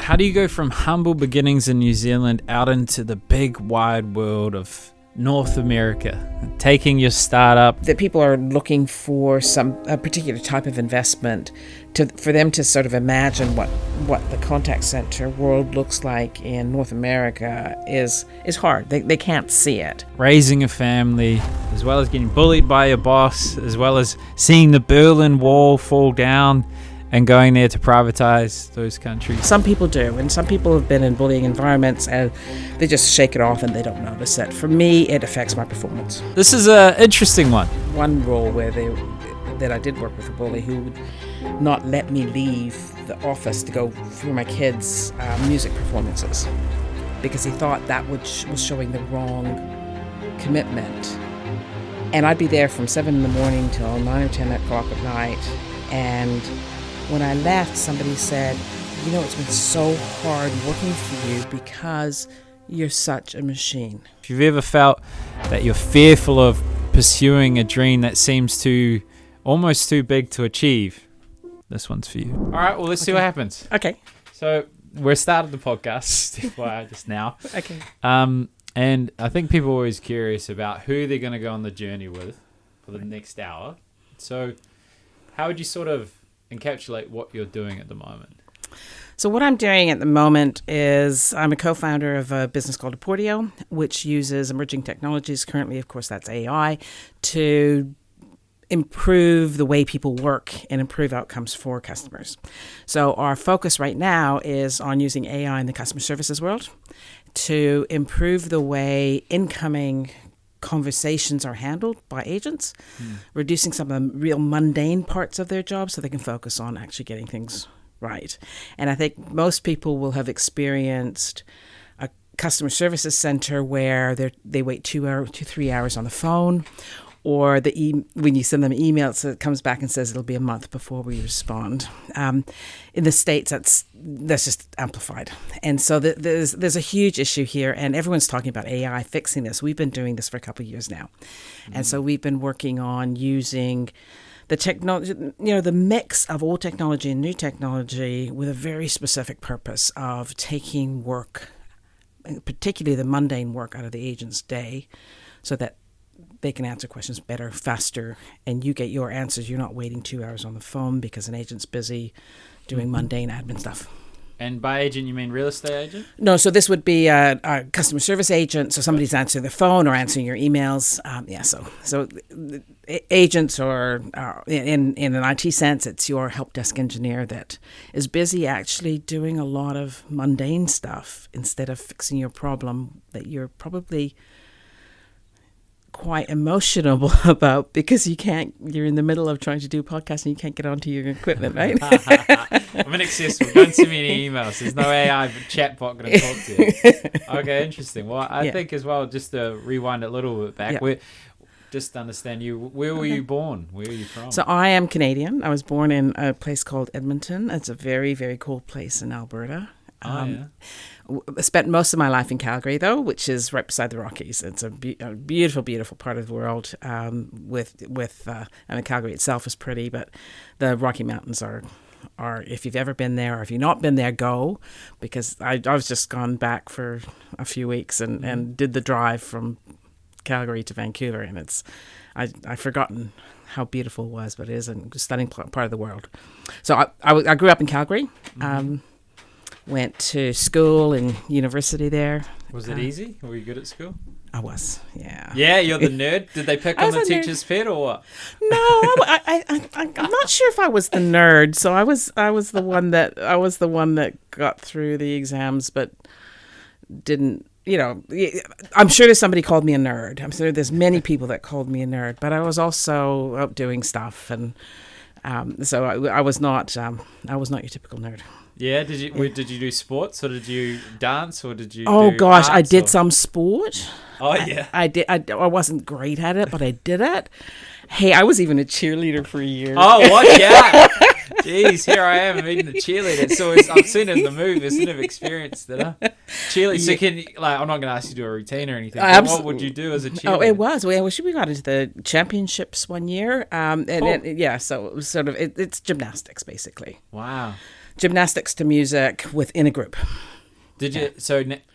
how do you go from humble beginnings in New Zealand out into the big wide world of North America, taking your startup? That people are looking for a particular type of investment for them to sort of imagine what the contact center world looks like in North America is hard. They can't see it. Raising a family, as well as getting bullied by your boss, as well as seeing the Berlin Wall fall down and going there to privatize those countries. Some people do, and some people have been in bullying environments and they just shake it off and they don't notice it. For me, it affects my performance. This is an interesting one. One role that I did work with a bully who would not let me leave the office to go through my kids' music performances because he thought that was showing the wrong commitment. And I'd be there from 7 in the morning till 9 or 10 o'clock at night, and when I left, somebody said, it's been so hard working for you because you're such a machine. If you've ever felt that you're fearful of pursuing a dream that seems almost too big to achieve, this one's for you. All right, well, let's see what happens. Okay. So we're started the podcast just now. Okay. And I think people are always curious about who they're going to go on the journey with for the next hour. So how would you sort of encapsulate what you're doing at the moment? So what I'm doing at the moment is I'm a co-founder of a business called Portio, which uses emerging technologies. Currently, of course, that's AI, to improve the way people work and improve outcomes for customers. So our focus right now is on using AI in the customer services world to improve the way incoming conversations are handled by agents, reducing some of the real mundane parts of their job so they can focus on actually getting things right. And I think most people will have experienced a customer services center where they wait 3 hours on the phone, or when you send them emails, it comes back and says it'll be a month before we respond. In the States, that's just amplified. And so there's a huge issue here, and everyone's talking about AI fixing this. We've been doing this for a couple of years now. And so we've been working on using the technology, the mix of old technology and new technology with a very specific purpose of taking work, particularly the mundane work, out of the agent's day so that they can answer questions better, faster, and you get your answers. You're not waiting 2 hours on the phone because an agent's busy doing mundane admin stuff. And by agent, you mean real estate agent? No, so this would be a customer service agent. So somebody's answering the phone or answering your emails. So agents are in an IT sense, it's your help desk engineer that is busy actually doing a lot of mundane stuff instead of fixing your problem that you're probably quite emotional about because you're in the middle of trying to do a podcast and you can't get onto your equipment, right? I'm inaccessible. Don't send me any emails. There's no AI chatbot going to talk to you. Okay, interesting. Well, I think as well, just to rewind a little bit back, just to understand you, where were you born? Where are you from? So I am Canadian. I was born in a place called Edmonton. It's a very, very cool place in Alberta. I spent most of my life in Calgary, though, which is right beside the Rockies. It's a beautiful, beautiful part of the world. I mean, Calgary itself is pretty, but the Rocky Mountains are if you've ever been there or if you've not been there, go, because I was just gone back for a few weeks and did the drive from Calgary to Vancouver, and I've forgotten how beautiful it was, but it is a stunning part of the world. So I grew up in Calgary. Went to school and university there. Was it easy? Were you good at school? I was, yeah. Yeah, you're the nerd. Did they pick on the teacher's pet or what? No, I'm not sure if I was the nerd. So I was the one that got through the exams, but didn't. I'm sure there's somebody called me a nerd. I'm sure there's many people that called me a nerd, but I was also out doing stuff, and so I was not your typical nerd. Yeah, did you do sports or did you dance or did you? Oh do gosh, I did or? Some sport. Oh yeah, I did. I wasn't great at it, but I did it. Hey, I was even a cheerleader for a year. Oh, what? Yeah. Jeez, here I am being a cheerleader. So I've seen it in the movie. I've never experienced it. Huh? Cheerleader. So I'm not going to ask you to do a routine or anything. But what would you do as a cheerleader? Oh, it was. We got into the championships one year. So it was sort of it's gymnastics basically. Wow. gymnastics to music within a group. Did you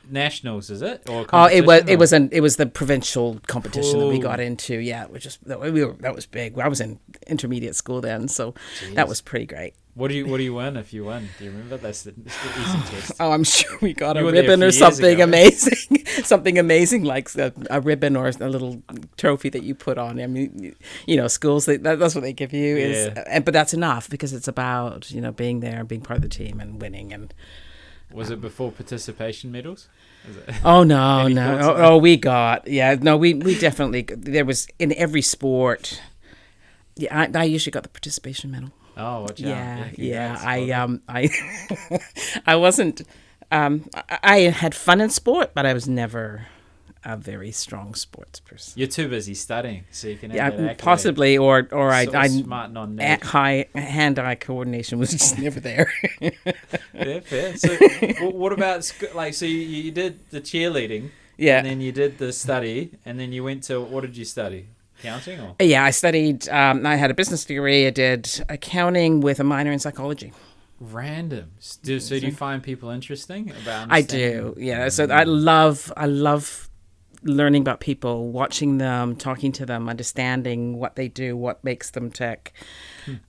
nationals? Is it or Oh, it was or? it was the provincial competition that we Cool. got into. Yeah, that was big. I was in intermediate school then, so Jeez. that was pretty great. What do you win if you win? Do you remember? That's the easy test. Oh, I'm sure we got You a were there a ribbon few or years something ago, right? amazing, something amazing like a ribbon or a little trophy that you put on. I mean, schools that's what they give you but that's enough because it's about being there and being part of the team and winning. And was it before participation medals? Is it? oh no, Any no, thoughts on that? we got we definitely there was in every sport. Yeah, I usually got the participation medal. Oh, watch out. Yeah. Congrats. I wasn't. I had fun in sport, but I was never a very strong sports person. You're too busy studying, so you can have that accolade. Possibly, or I smart non-nerd. high hand-eye coordination was just never there. Yeah, fair. So, what about so you did the cheerleading, Yeah. and then you did the study, and then you went to what did you study? Accounting or? Yeah, I studied. I had a business degree. I did accounting with a minor in psychology. Random. Do you find people interesting about? I do. Yeah. So I love learning about people, watching them, talking to them, understanding what they do, what makes them tick.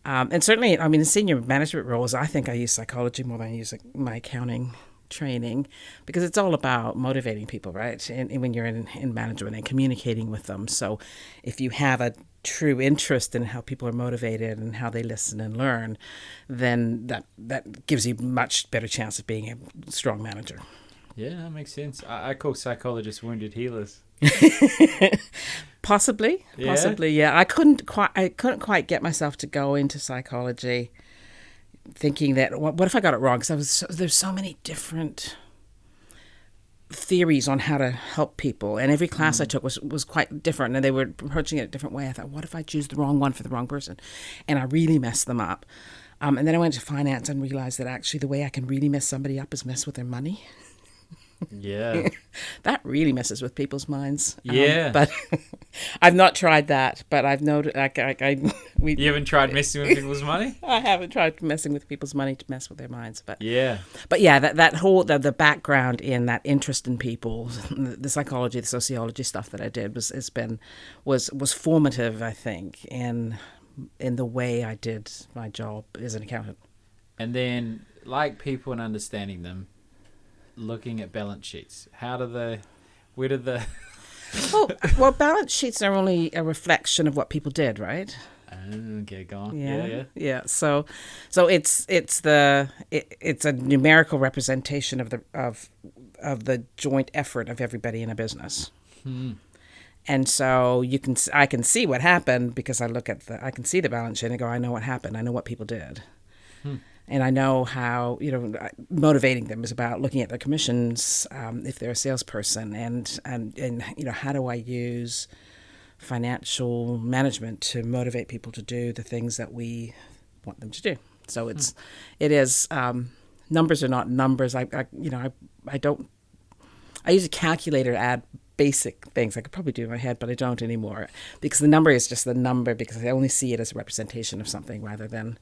And certainly, I mean, in senior management roles, I think I use psychology more than I use my accounting training because it's all about motivating people, right? And when you're in management and communicating with them. So if you have a true interest in how people are motivated and how they listen and learn, then that gives you much better chance of being a strong manager. Yeah, that makes sense. I call psychologists wounded healers. Possibly. Yeah. I couldn't quite get myself to go into psychology, thinking that what if I got it wrong? Because there's so many different theories on how to help people, and every class I took was quite different, and they were approaching it a different way. I thought, what if I choose the wrong one for the wrong person, and I really messed them up. And then I went to finance and realized that actually the way I can really mess somebody up is mess with their money. Yeah. That really messes with people's minds. Yeah. But I've not tried that, but I've noted You haven't tried messing with people's money? I haven't tried messing with people's money to mess with their minds, but Yeah. But yeah, that whole the background in that interest in people, the psychology, the sociology stuff that I did was formative, I think, in the way I did my job as an accountant. And then, like people and understanding them, looking at balance sheets, where did the well, balance sheets are only a reflection of what people did, right? Okay, go on. Yeah. So it's a numerical representation of the joint effort of everybody in a business. And so I can see what happened because I can see the balance sheet and go, I know what happened. I know what people did. And I know how, motivating them is about looking at their commissions if they're a salesperson and how do I use financial management to motivate people to do the things that we want them to do. So it is numbers are not numbers. I use a calculator to add basic things I could probably do in my head, but I don't anymore because the number is just the number because I only see it as a representation of something rather than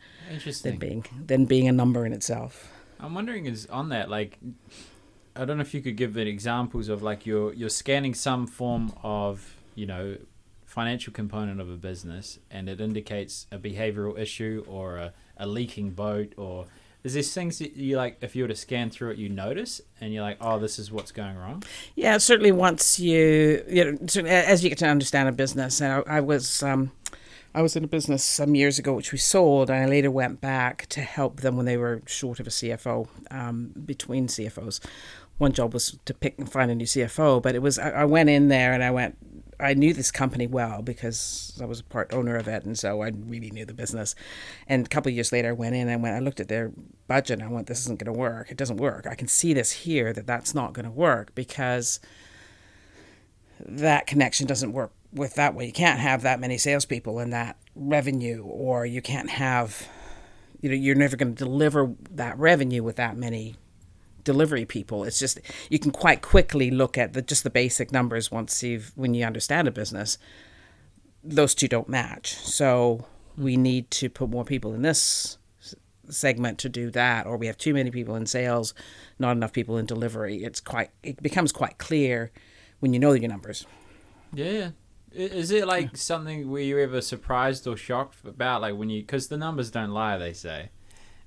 being a number in itself. I'm wondering is on that, like, I don't know if you could give examples of like you're scanning some form of, financial component of a business and it indicates a behavioral issue or a leaking boat, or is there things that you like, if you were to scan through it, you notice and you're like, oh, this is what's going wrong? Yeah, certainly once as you get to understand a business, and I was in a business some years ago which we sold, and I later went back to help them when they were short of a CFO, between CFOs. One job was to pick and find a new CFO, but I went in there and I knew this company well because I was a part owner of it, and so I really knew the business. And a couple of years later, I went in and I looked at their budget and I went, this isn't going to work. It doesn't work. I can see this here, that's not going to work because that connection doesn't work with that way. You can't have that many salespeople and that revenue, or you can't have, you're never going to deliver that revenue with that many delivery people. It's just, you can quite quickly look at the basic numbers when you understand a business. Those two don't match. So we need to put more people in this segment to do that, or we have too many people in sales, not enough people in delivery. It becomes quite clear when you know your numbers. Yeah. Is it like something were you ever surprised or shocked about, like when you, because the numbers don't lie, they say,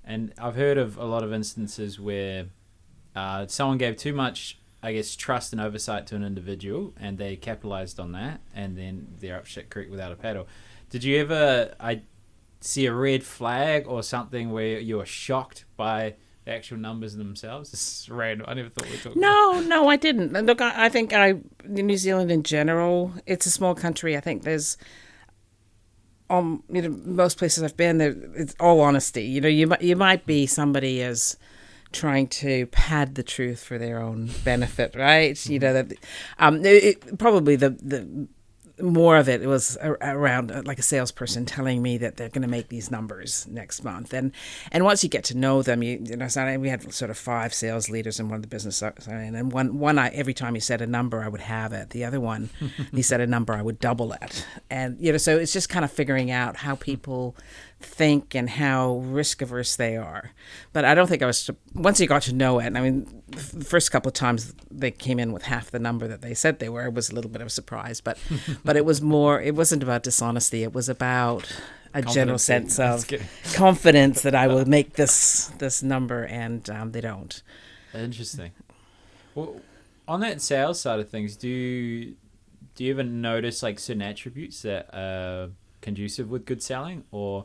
and I've heard of a lot of instances where someone gave too much, I guess, trust and oversight to an individual, and they capitalized on that, and then they're up shit creek without a paddle. Did you ever see a red flag or something where you were shocked by the actual numbers themselves? It's random. I never thought we'd talk about. No, I didn't. Look, I think New Zealand in general, it's a small country. I think there's, most places I've been, it's all honesty. You might be somebody as trying to pad the truth for their own benefit, right? That probably the more of it was around like a salesperson telling me that they're going to make these numbers next month, and once you get to know them, so we had sort of 5 sales leaders in one of the business, and one every time he said a number I would have it. The other one, he said a number I would double it, and so it's just kind of figuring out how people think and how risk averse they are. But I don't think I was, once you got to know it, I mean, the first couple of times they came in with half the number that they said they were, it was a little bit of a surprise, but it was more, it wasn't about dishonesty, it was about a general sense of confidence that I will make this number, and they don't. Interesting. Well, on that sales side of things, do you ever notice like certain attributes that are conducive with good selling, or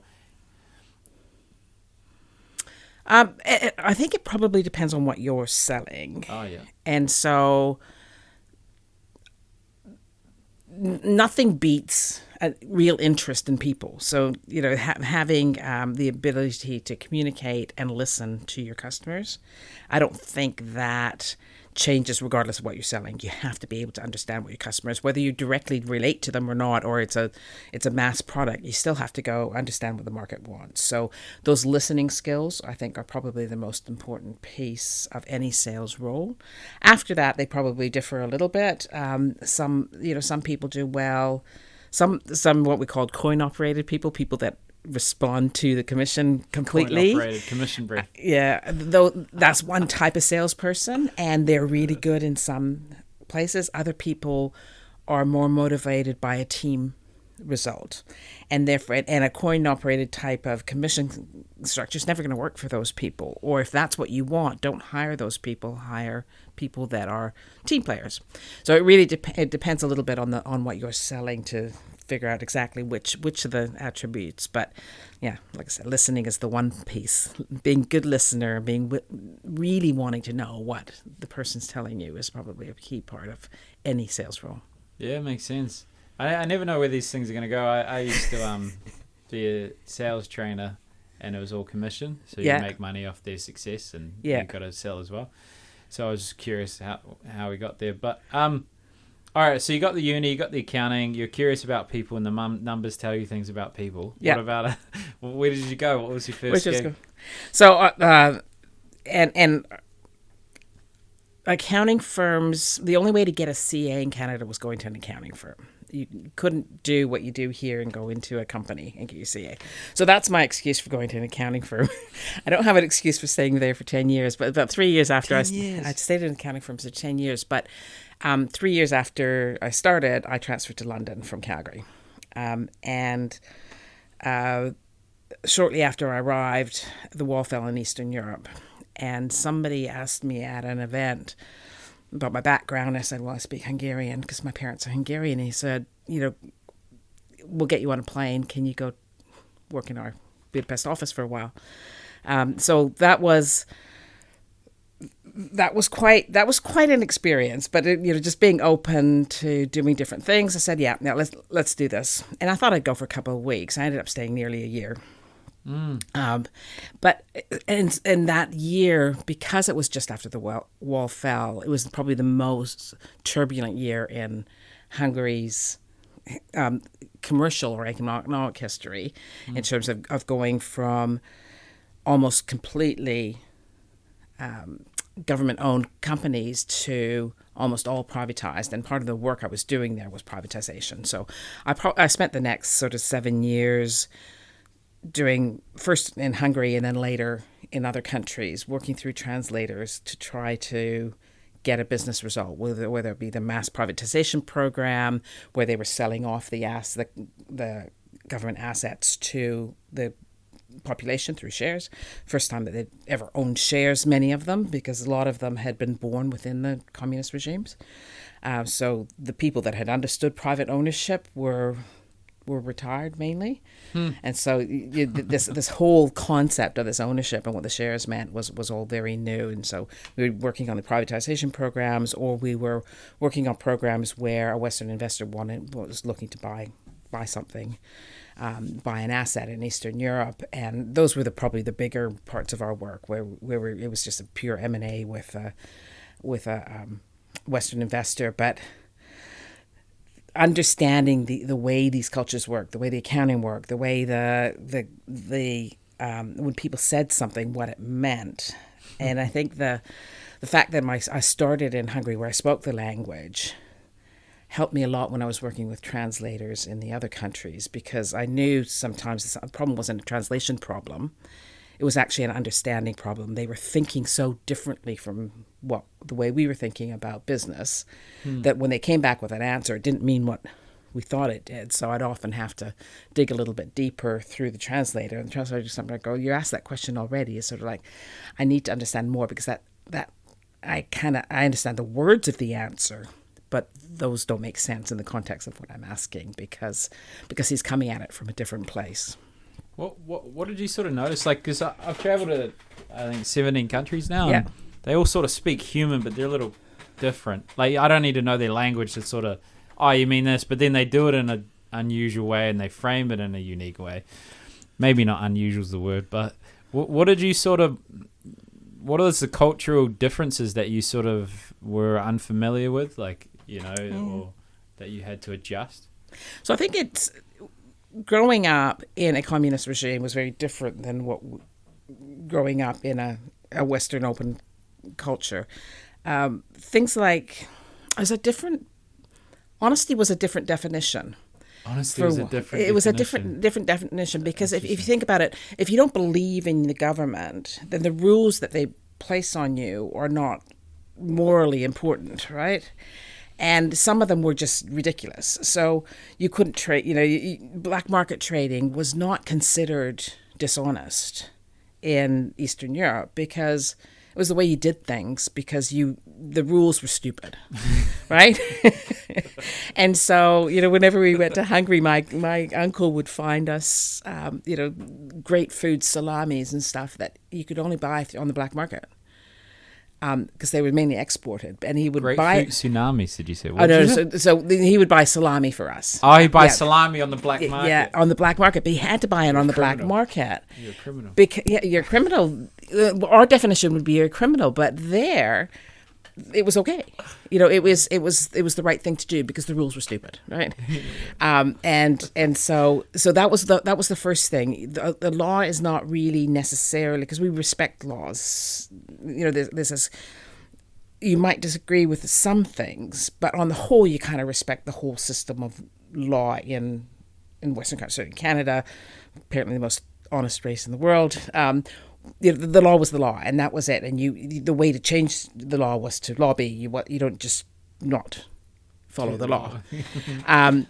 I think it probably depends on what you're selling. Oh, yeah. And so nothing beats a real interest in people. So, having the ability to communicate and listen to your customers, I don't think that changes regardless of what you're selling. You have to be able to understand what your customers, whether you directly relate to them or not, or it's a mass product, you still have to go understand what the market wants. So those listening skills, I think, are probably the most important piece of any sales role. After that, they probably differ a little bit. Some people do well. Some what we call coin-operated people that respond to the commission completely. Coin-operated, commission breath. Yeah, though that's one type of salesperson, and they're really good in some places. Other people are more motivated by a team result, and therefore, and a coin-operated type of commission structure is never going to work for those people. Or if that's what you want, don't hire those people. Hire people that are team players. So it really it depends a little bit on what you're selling to figure out exactly which of the attributes. But yeah, like I said, listening is the one piece. Being a good listener, being really wanting to know what the person's telling you is probably a key part of any sales role. Yeah, it makes sense. I never know where these things are going to go. I used to be a sales trainer, and it was all commission, so you make money off their success, and you've got to sell as well. So I was curious how we got there. But all right, so you got the uni, you got the accounting, you're curious about people, and the numbers tell you things about people. Yeah. What about where did you go? What was your first gig? So and accounting firms, the only way to get a CA in Canada was going to an accounting firm. You couldn't do what you do here and go into a company and get your CA. So that's my excuse for going to an accounting firm. I don't have an excuse for staying there for 10 years, but about 3 years after I stayed in an accounting firm for 10 years. But 3 years after I started, I transferred to London from Calgary. And shortly after I arrived, the wall fell in Eastern Europe. And somebody asked me at an event about my background. I said, well, I speak Hungarian because my parents are Hungarian. And he said, we'll get you on a plane. Can you go work in our Budapest office for a while? So that was quite an experience. But just being open to doing different things, I said, yeah, let's do this. And I thought I'd go for a couple of weeks. I ended up staying nearly a year. But in that year, because it was just after the wall fell, it was probably the most turbulent year in Hungary's commercial or economic history, in terms of going from almost completely government-owned companies to almost all privatized. And part of the work I was doing there was privatization. So I spent the next sort of 7 years doing first in Hungary and then later in other countries, working through translators to try to get a business result, whether it be the mass privatization program, where they were selling off the government assets to the population through shares. First time that they'd ever owned shares, many of them, because a lot of them had been born within the communist regimes. So the people that had understood private ownership were retired mainly. And so this whole concept of this ownership and what the shares meant was all very new. And so we were working on the privatization programs, or we were working on programs where a Western investor was looking to buy something, buy an asset in Eastern Europe. And those were probably the bigger parts of our work, where it was just a pure M&A with a Western investor. But understanding the way these cultures work, the way the accounting work, the way the when people said something, what it meant. And I think the fact that I started in Hungary, where I spoke the language, helped me a lot when I was working with translators in the other countries, because I knew sometimes the problem wasn't a translation problem. It was actually an understanding problem. They were thinking so differently from the way we were thinking about business, that when they came back with an answer, it didn't mean what we thought it did. So I'd often have to dig a little bit deeper through the translator. And the translator just something like, "Oh, you asked that question already." It's sort of like, I need to understand more, because that I understand the words of the answer, but those don't make sense in the context of what I'm asking, because he's coming at it from a different place. What did you sort of notice? Like, because I've traveled to, I think, 17 countries now. Yeah. And they all sort of speak human, but they're a little different. Like, I don't need to know their language to sort of, oh, you mean this? But then they do it in an unusual way, and they frame it in a unique way. Maybe not unusual is the word, but what did you sort of, what are the cultural differences that you sort of were unfamiliar with, like, or that you had to adjust? So I think it's, growing up in a communist regime was very different than growing up in a Western open culture. Things like, honesty was a different definition. Honesty was a different definition. It was a different definition, because if you think about it, if you don't believe in the government, then the rules that they place on you are not morally important, right? And some of them were just ridiculous. So you couldn't trade, black market trading was not considered dishonest in Eastern Europe, because it was the way you did things, because the rules were stupid, right? And so, whenever we went to Hungary, my uncle would find us, great food, salamis and stuff that you could only buy on the black market. Because they were mainly exported, and he would buy tsunamis. Did you say? So he would buy salami for us. Oh, he buys salami on the black market. Yeah, on the black market, but he had to buy it on the black market. You're a criminal. You're a criminal. Our definition would be you're a criminal, but there, it was okay. It was the right thing to do, because the rules were stupid, right? And so that was the first thing. The law is not really necessarily, because we respect laws. This is, you might disagree with some things, but on the whole, you kind of respect the whole system of law in Western countries. So in Canada, apparently the most honest race in the world. The law was the law, and that was it. And the way to change the law was to lobby. You don't just not follow the law. And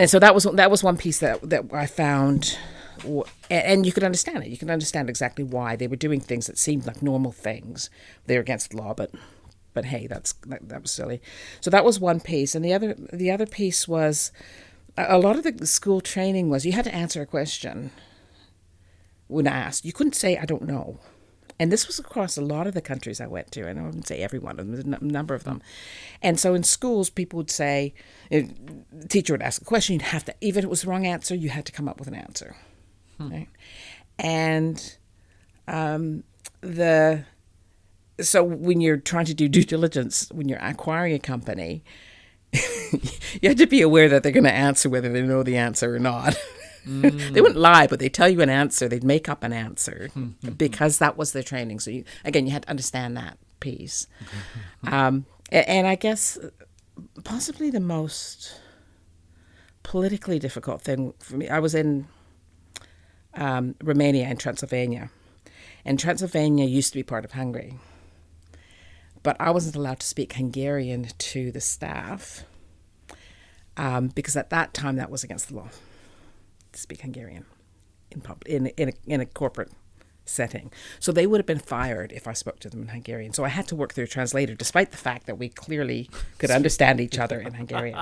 so that was one piece that I found, and you could understand it. You can understand exactly why they were doing things that seemed like normal things. They were against the law, but hey, that was silly. So that was one piece, and the other piece was a lot of the school training was you had to answer a question when asked. You couldn't say, "I don't know." And this was across a lot of the countries I went to, and I wouldn't say everyone, there was a number of them. And so in schools, people would say, the teacher would ask a question, you'd have to, even if it was the wrong answer, you had to come up with an answer. Right? And so when you're trying to do due diligence, when you're acquiring a company, you have to be aware that they're going to answer whether they know the answer or not. They wouldn't lie, but they'd tell you an answer. They'd make up an answer because that was their training. So you had to understand that piece. And I guess possibly the most politically difficult thing for me, I was in Romania and Transylvania. And Transylvania used to be part of Hungary. But I wasn't allowed to speak Hungarian to the staff because at that time that was against the law to speak Hungarian in a corporate setting. So they would have been fired if I spoke to them in Hungarian. So I had to work through a translator, despite the fact that we clearly could understand each other in Hungarian.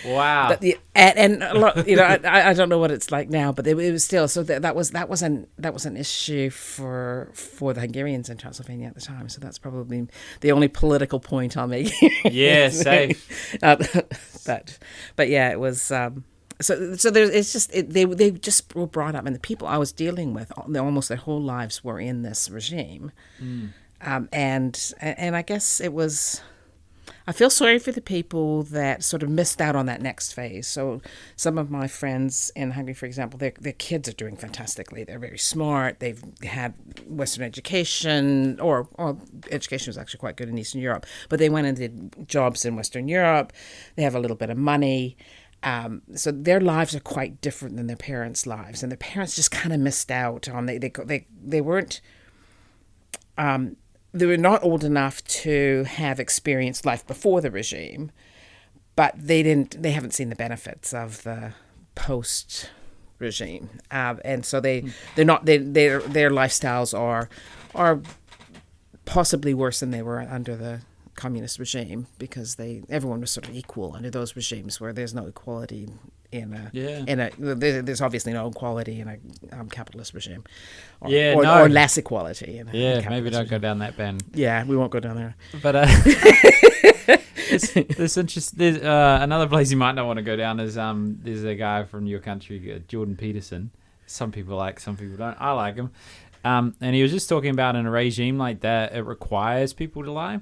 Wow. And a lot, I don't know what it's like now, but it was still, so that was an issue for the Hungarians in Transylvania at the time. So that's probably the only political point I'll make. Yeah, safe. But yeah, it was. So there's, it's just they just were brought up, and the people I was dealing with, almost their whole lives were in this regime, and I guess it was. I feel sorry for the people that sort of missed out on that next phase. So some of my friends in Hungary, for example, their kids are doing fantastically. They're very smart. They've had Western education, or education was actually quite good in Eastern Europe, but they went and did jobs in Western Europe. They have a little bit of money. So their lives are quite different than their parents' lives, and their parents just kind of missed out on they weren't they were not old enough to have experienced life before the regime, but they haven't seen the benefits of the post regime, and so their lifestyles are possibly worse than they were under the communist regime, because everyone was sort of equal under those regimes where there's no equality there's obviously no equality in a capitalist regime, or less equality in a maybe don't regime. go down that band. Yeah, we won't go down there. But there's another place you might not want to go down is there's a guy from your country, Jordan Peterson. Some people like, some people don't. I like him, and he was just talking about in a regime like that, it requires people to lie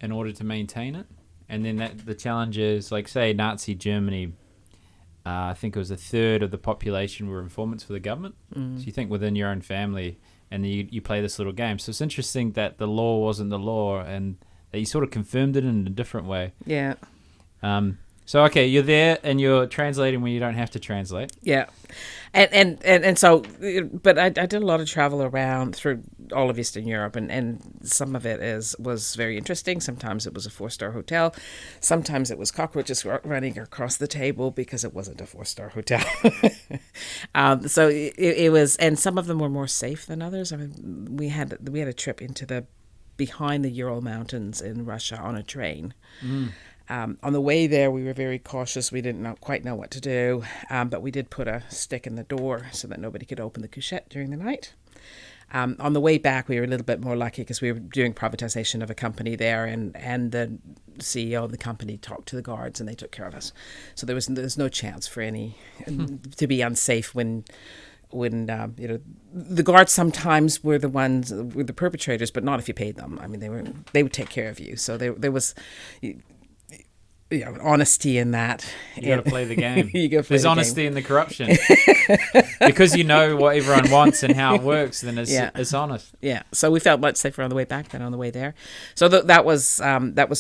in order to maintain it. And then the challenge is, like, say, Nazi Germany, I think it was a third of the population were informants for the government. So you think within your own family, and then you play this little game. So it's interesting that the law wasn't the law, and that you sort of confirmed it in a different way. Yeah. So, okay, you're there and you're translating when you don't have to translate. Yeah. And so, but I did a lot of travel around through all of Eastern Europe, and some of it was very interesting. Sometimes it was a 4-star hotel. Sometimes it was cockroaches running across the table because it wasn't a 4-star hotel. So it was, and some of them were more safe than others. I mean, we had a trip into behind the Ural Mountains in Russia on a train. On the way there, we were very cautious. We didn't quite know what to do, but we did put a stick in the door so that nobody could open the couchette during the night. On the way back, we were a little bit more lucky because we were doing privatization of a company there, and the CEO of the company talked to the guards, and they took care of us. So there's no chance for any to be unsafe when the guards sometimes were the perpetrators, but not if you paid them. I mean, they would take care of you. So there was honesty in that. You got to play the game. There's honesty in the corruption. Because you know what everyone wants and how it works, then it's honest. Yeah. So we felt much safer on the way back than on the way there. So that was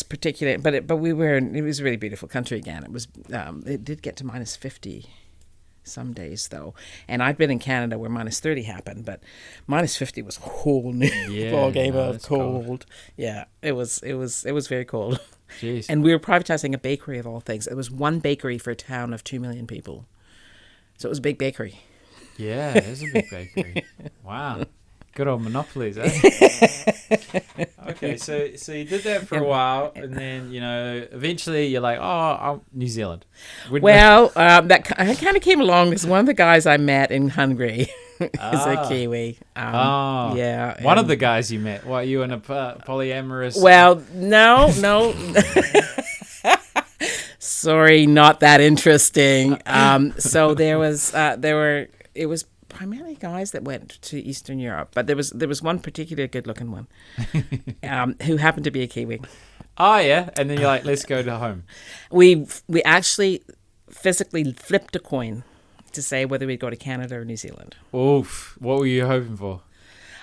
particular, but it was a really beautiful country again. It did get to minus 50 some days though, and I'd been in Canada where minus 30 happened, but minus 50 was a whole new ball game of cold. Yeah, it was very cold. Jeez. And we were privatizing a bakery of all things. It was one bakery for a town of 2 million people, so it was a big bakery. Yeah, it is a big bakery. Wow. Good old monopolies, eh? Okay, so you did that for a while, and then, eventually you're like, I'm New Zealand. That kind of came along because one of the guys I met in Hungary is a Kiwi. Yeah. One of the guys you met. What, you in a polyamorous? Well, no. Sorry, not that interesting. So it was primarily guys that went to Eastern Europe, but there was one particular good-looking one who happened to be a Kiwi. Oh yeah, and then you're like, let's go to home. We actually physically flipped a coin to say whether we'd go to Canada or New Zealand. Oof! What were you hoping for?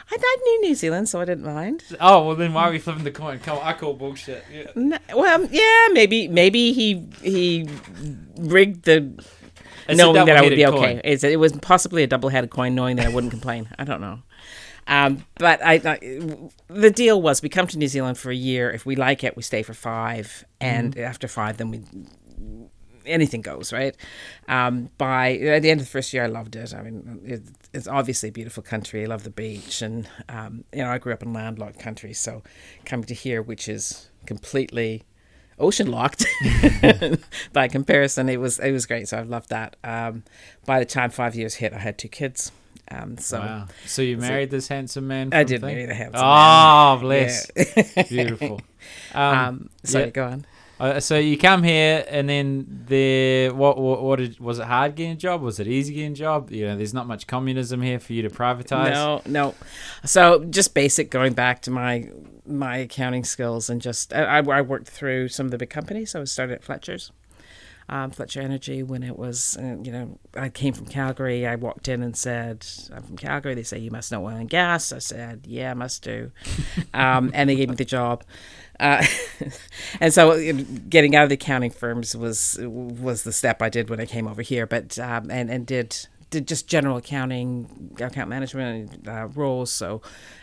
I knew New Zealand, so I didn't mind. Oh well, then why are we flipping the coin? Come on, I call bullshit. Yeah. Maybe he rigged the knowing that I would be okay. It was possibly a double-headed coin, knowing that I wouldn't complain. I don't know. But the deal was we come to New Zealand for a year. If we like it, we stay for 5. And after 5, then anything goes, right? By at the end of the first year, I loved it. I mean, it's obviously a beautiful country. I love the beach. And, I grew up in landlocked country. So coming to here, which is completely ocean locked by comparison, it was great. So I loved that. By the time 5 years hit, I had 2 kids. Wow. So you married this handsome man? I did marry the handsome man. Oh, bless. Yeah. Beautiful. Sorry, go on. So you come here, and then was it hard getting a job? Was it easy getting a job? There's not much communism here for you to privatize. No. So just basic, going back to my accounting skills, and just I worked through some of the big companies. I was started at Fletcher's. Fletcher Energy, when it was, I came from Calgary. I walked in and said, I'm from Calgary. They say, you must know oil and gas. I said, yeah, I must do. And they gave me the job. And so getting out of the accounting firms was the step I did when I came over here. But and did just general accounting, account management roles.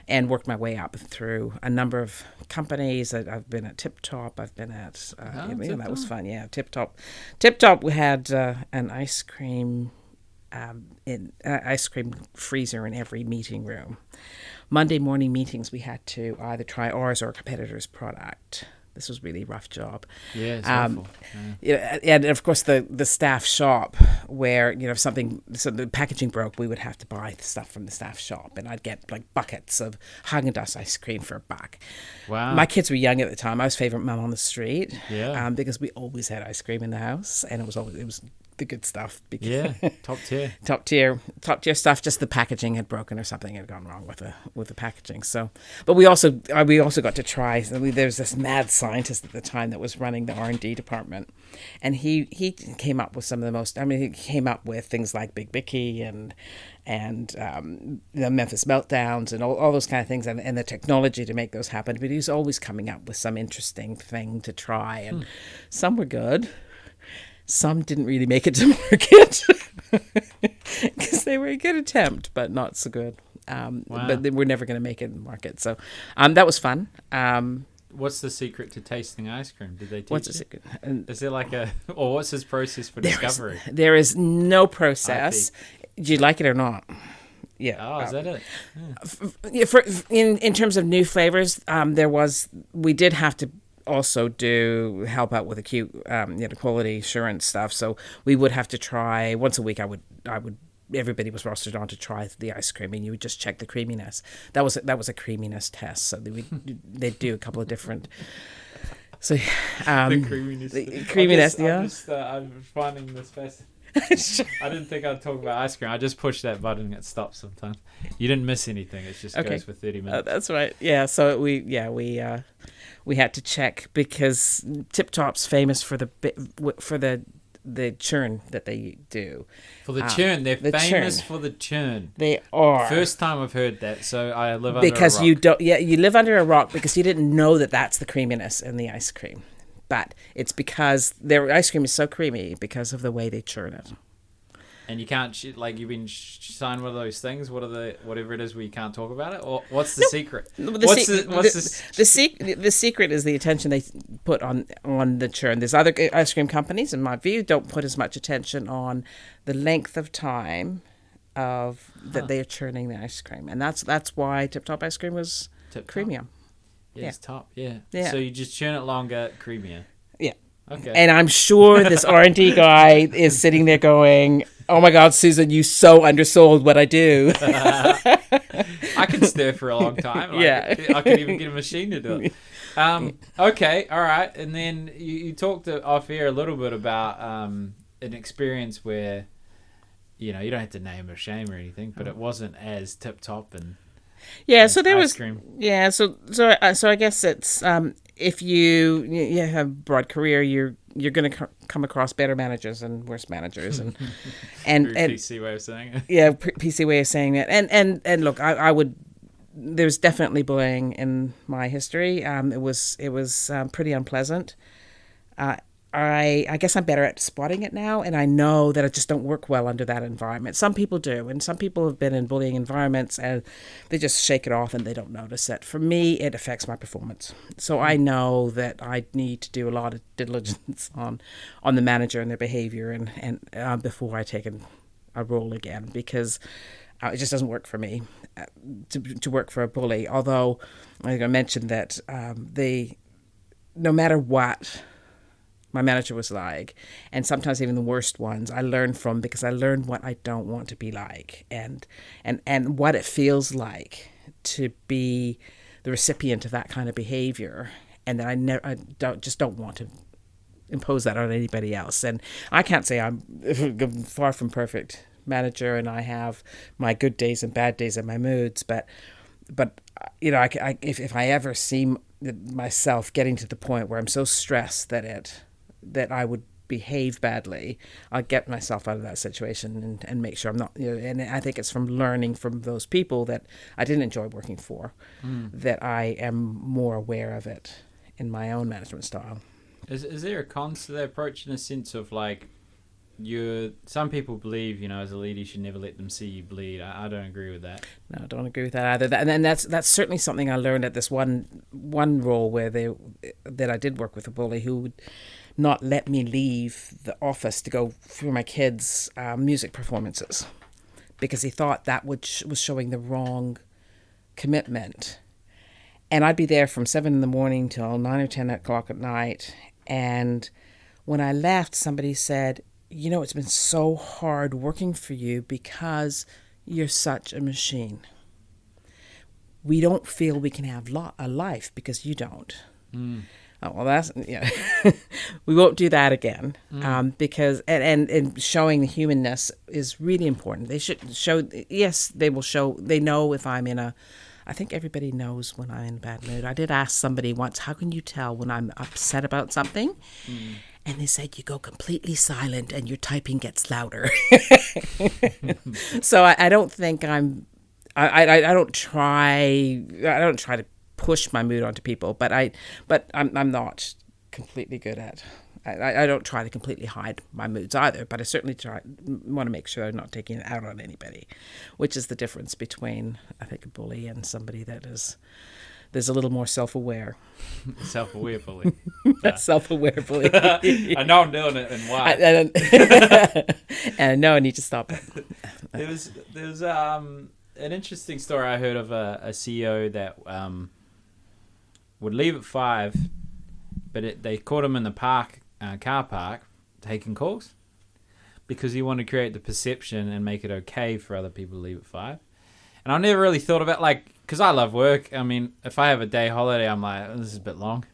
And worked my way up through a number of companies. I've been at Tip Top. I've been at that was fun. Yeah, Tip Top. Tip Top, we had an ice cream freezer in every meeting room. Monday morning meetings, we had to either try ours or a competitor's product. This was really a rough job. Yeah, it's awful. Yeah. And of course the staff shop, where if the packaging broke, we would have to buy the stuff from the staff shop, and I'd get like buckets of Haagen-Dazs ice cream for $1. Wow. My kids were young at the time. I was favorite mum on the street. Yeah. Because we always had ice cream in the house, and it was the good stuff. Yeah, top tier stuff. Just the packaging had broken, or something had gone wrong with the packaging. So, but we also got to try. There's this mad scientist at the time that was running the R&D department, and he came up with some of the most. I mean, he came up with things like Big Bicky and the Memphis meltdowns and all those kind of things, and the technology to make those happen. But he was always coming up with some interesting thing to try, and some were good. Some didn't really make it to market because they were a good attempt, but not so good. Wow. But they were never going to make it in the market. So that was fun. What's the secret to tasting ice cream? Did they teach What's the you? secret? Is there or what's his process for discovery? There is no process. Do you like it or not? Yeah. Oh, is that it? Yeah. In terms of new flavors, we did have to also help out with the quality assurance stuff. So we would have to try once a week. I would everybody was rostered on to try the ice cream, and you would just check the creaminess. That was a creaminess test. So they'd do a couple of different. So the creaminess. I'm finding this fascinating. I didn't think I'd talk about ice cream. I just push that button and it stops sometimes. You didn't miss anything. It just goes for 30 minutes. That's right. Yeah. So we had to check, because Tip Top's famous for the churn that they do. For the churn, they're famous for the churn. They are. First time I've heard that, so I live under a rock. Because you live under a rock because you didn't know that that's the creaminess in the ice cream. But it's because their ice cream is so creamy because of the way they churn it. And you can't, you've been signed one of those things. Whatever it is where you can't talk about it? Or what's the secret? The secret is the attention they put on the churn. There's other ice cream companies, in my view, don't put as much attention on the length of time that they are churning the ice cream. And that's why Tip Top ice cream was creamier. Yeah, it's top, yeah. So you just churn it longer, creamier. Yeah. Okay. And I'm sure this R&D guy is sitting there going, oh my God, Susan, you so undersold what I do. I could stir for a long time. I could even get a machine to do it. Okay, all right. And then you talked off air a little bit about an experience where, you don't have to name or shame or anything, but it wasn't as tip-top and so there was cream. So I guess it's if you have a broad career, you're going to come across better managers and worse managers, and PC way of saying it. Yeah, PC way of saying it. And look, I would. There's definitely bullying in my history. It was pretty unpleasant. I guess I'm better at spotting it now, and I know that I just don't work well under that environment. Some people do, and some people have been in bullying environments and they just shake it off and they don't notice it. For me, it affects my performance. So I know that I need to do a lot of diligence on the manager and their behavior and before I take a role again, because it just doesn't work for me to work for a bully. Although I think I mentioned that no matter what my manager was like, and sometimes even the worst ones, I learn from, because I learned what I don't want to be like, and what it feels like to be the recipient of that kind of behavior, and that I don't want to impose that on anybody else. And I can't say I'm far from perfect manager, and I have my good days and bad days and my moods, but you know, if I ever see myself getting to the point where I'm so stressed that I would behave badly, I'll get myself out of that situation and make sure I'm not, you know, and I think it's from learning from those people that I didn't enjoy working for, that I am more aware of it in my own management style. Is there a cons to that approach, in a sense of like, some people believe, you know, as a leader, you should never let them see you bleed. I don't agree with that. No, I don't agree with that either. And then that's certainly something I learned at this one role that I did work with a bully who would not let me leave the office to go for my kids' music performances, because he thought that was showing the wrong commitment. And I'd be there from 7 a.m. till 9 or 10 o'clock at night. And when I left, somebody said, you know, it's been so hard working for you because you're such a machine. We don't feel we can have a life because you don't. Oh, well, that's, yeah. We won't do that again, because and showing the humanness is really important. They should show. Yes, they will show. They know if I'm in a. I think everybody knows when I'm in a bad mood. I did ask somebody once, how can you tell when I'm upset about something? And they said, you go completely silent and your typing gets louder. So I don't think I don't try to push my mood onto people, but I'm not completely good at. I don't try to completely hide my moods either, but I certainly want to make sure I'm not taking it out on anybody, which is the difference between, I think, a bully and somebody there's a little more self-aware. Self-aware bully. Self-aware bully. I know I'm doing it, and why? And I know I need to stop it. There was an interesting story I heard of a CEO that would leave at 5, but they caught him in the car park taking calls, because he wanted to create the perception and make it okay for other people to leave at 5. And I never really thought about, like, because I love work. I mean, if I have a day holiday, I'm like, oh, this is a bit long.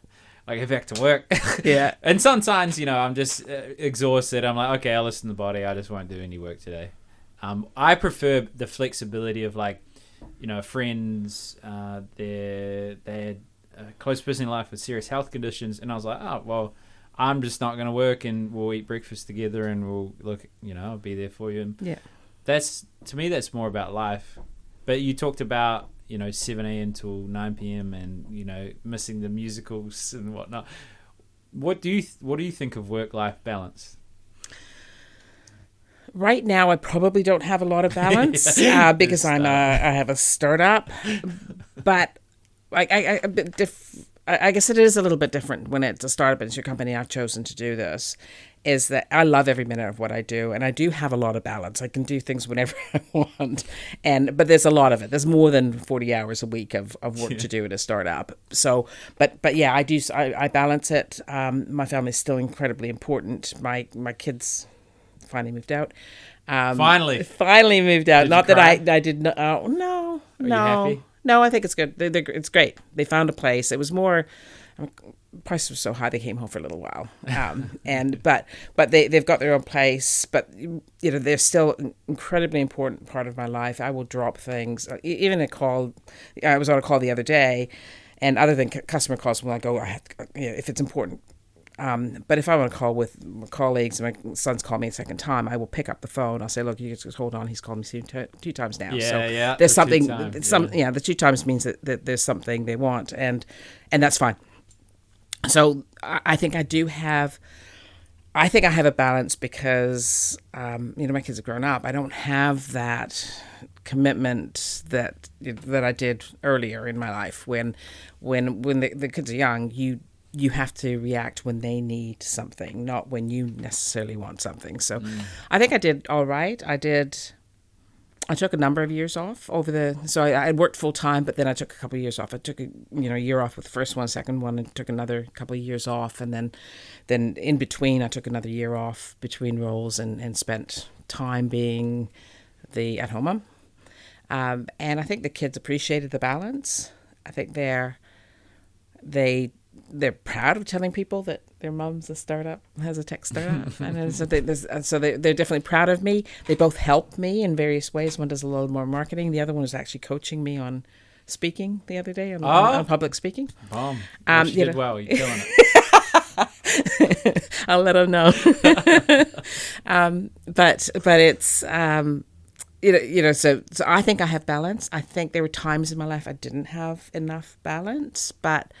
Like, get back to work. Yeah. And sometimes, you know, I'm just exhausted. I'm like, okay, I'll listen to the body. I just won't do any work today. I prefer the flexibility of, like, you know, friends, they had a close person in life with serious health conditions. And I was like, oh, well, I'm just not going to work, and we'll eat breakfast together, and we'll look, you know, I'll be there for you. And yeah. To me, that's more about life. But you talked about, you know, 7 a.m. till 9 p.m. and, you know, missing the musicals and whatnot. What do you think of work-life balance? Right now, I probably don't have a lot of balance because I have a startup. But I guess it is a little bit different when it's a startup and it's your company. I've chosen to do this. Is that I love every minute of what I do, and I do have a lot of balance. I can do things whenever I want, but there's a lot of it. There's more than 40 hours a week of work to do at a startup. So, but yeah, I balance it. My family is still incredibly important. My kids finally moved out. Finally moved out. Did not you that cry? I did not. No. Are you happy? No, I think it's good. It's great. They found a place. It was more. Prices were so high they came home for a little while, but they've got their own place. But you know, they're still an incredibly important part of my life. I will drop things, even a call. I was on a call the other day, and other than customer calls, when I go, if it's important. But if I want to call with my colleagues, and my son's called me a second time, I will pick up the phone. I'll say, look, you just hold on. He's called me two times now. Yeah. There's something. The 2 times means that there's something they want, and that's fine. So I think I do have I think I have a balance because, my kids have grown up. I don't have that commitment that I did earlier in my life when the kids are young. You have to react when they need something, not when you necessarily want something. So I think I did all right. I took a number of years off so I worked full time, but then I took a couple of years off. I took a year off with the first one, second one, and took another couple of years off. And then in between, I took another year off between roles and spent time being the at-home mom. And I think the kids appreciated the balance. I think they're proud of telling people that their mom's has a tech startup. And so they're definitely proud of me. They both help me in various ways. One does a little more marketing. The other one was actually coaching me on speaking the other day, on public speaking. You did well. You're killing it. I'll let them know. But it's, so I think I have balance. I think there were times in my life I didn't have enough balance, but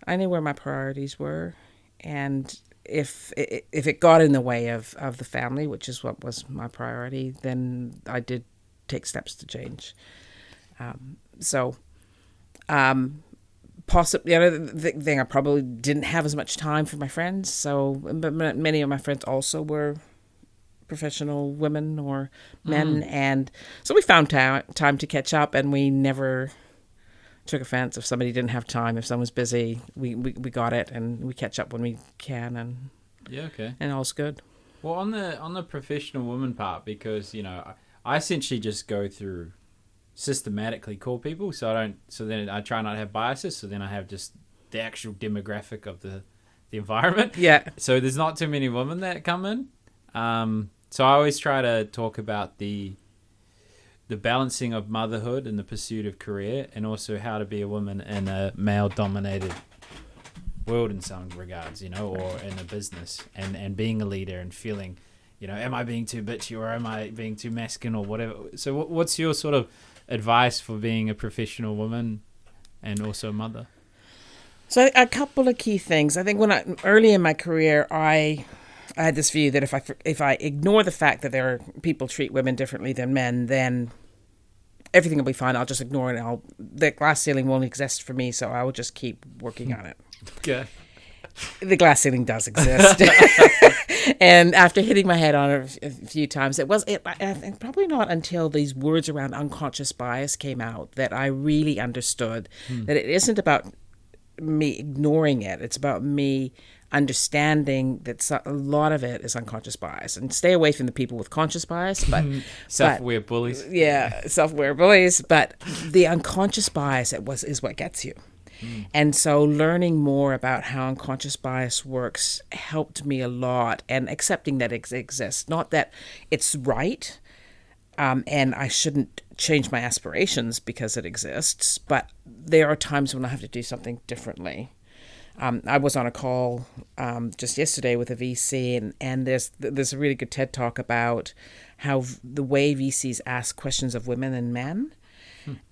I knew where my priorities were, and if it got in the way of the family, which is what was my priority, then I did take steps to change. Possibly, the thing, I probably didn't have as much time for my friends. But many of my friends also were professional women or men, and so we found time to catch up, and we never took offense if somebody didn't have time. If someone's busy, we got it, and we catch up when we can, and and all's good. Well, on the professional woman part, because I essentially just go through systematically call people, so then I try not to have biases, so then I have just the actual demographic of the environment. So there's not too many women that come in, so I always try to talk about the balancing of motherhood and the pursuit of career, and also how to be a woman in a male-dominated world in some regards, or in a business, and being a leader and feeling, am I being too bitchy or am I being too masculine or whatever. So what's your sort of advice for being a professional woman and also a mother? So a couple of key things. I think early in my career, I had this view that if I ignore the fact that people treat women differently than men, then everything will be fine. I'll just ignore it. The glass ceiling won't exist for me, so I will just keep working on it. Okay. The glass ceiling does exist. And after hitting my head on it a few times, I think probably not until these words around unconscious bias came out that I really understood that it isn't about me ignoring it. It's about me understanding that a lot of it is unconscious bias, and stay away from the people with conscious bias, but self-aware bullies. Yeah, self-aware bullies. But the unconscious bias is what gets you. And so learning more about how unconscious bias works helped me a lot, and accepting that it exists, not that it's right, and I shouldn't change my aspirations because it exists, but there are times when I have to do something differently. I was on a call just yesterday with a VC, and there's a really good TED Talk about how the way VCs ask questions of women and men,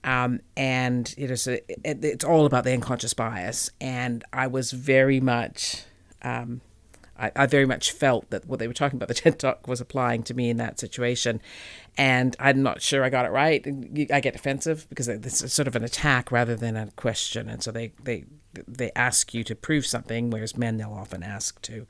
and it's all about the unconscious bias. And I was very much, I very much felt that what they were talking about, the TED Talk, was applying to me in that situation. And I'm not sure I got it right. I get defensive because it's sort of an attack rather than a question. And so they ask you to prove something, whereas men, they'll often ask to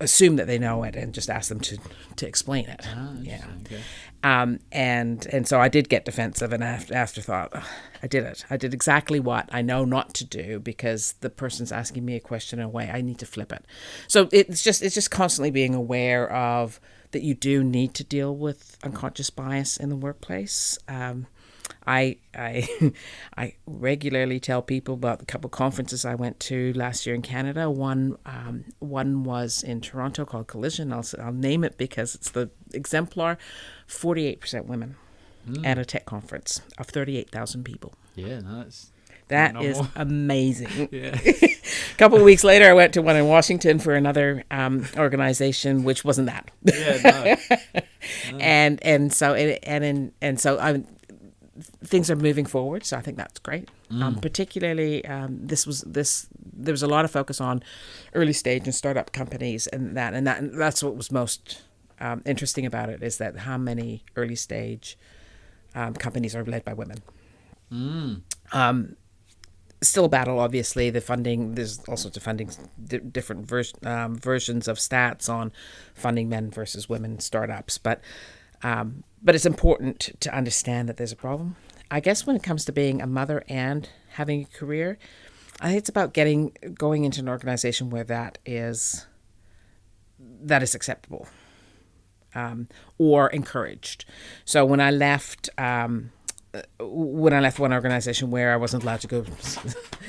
assume that they know it and just ask them to explain it. Yeah. Okay. And so I did get defensive, and afterthought, I did it. I did exactly what I know not to do because the person's asking me a question in a way I need to flip it. So it's just constantly being aware of that you do need to deal with unconscious bias in the workplace. I regularly tell people about the couple of conferences I went to last year in Canada. One was in Toronto called Collision. I'll name it because it's the exemplar. 48% women at a tech conference of 38,000 people. Yeah, nice. That is amazing. Yeah. A couple of weeks later, I went to one in Washington for another organization, which wasn't that. Yeah, no. And so things are moving forward. So I think that's great. Particularly, there was a lot of focus on early stage and startup companies, and that's what was most interesting about it, is that how many early stage companies are led by women. Still a battle, obviously. The funding, there's all sorts of funding, different versions of stats on funding men versus women startups, but it's important to understand that there's a problem. I guess when it comes to being a mother and having a career, I think it's about going into an organization where that is acceptable or encouraged. So when I left one organization where I wasn't allowed to go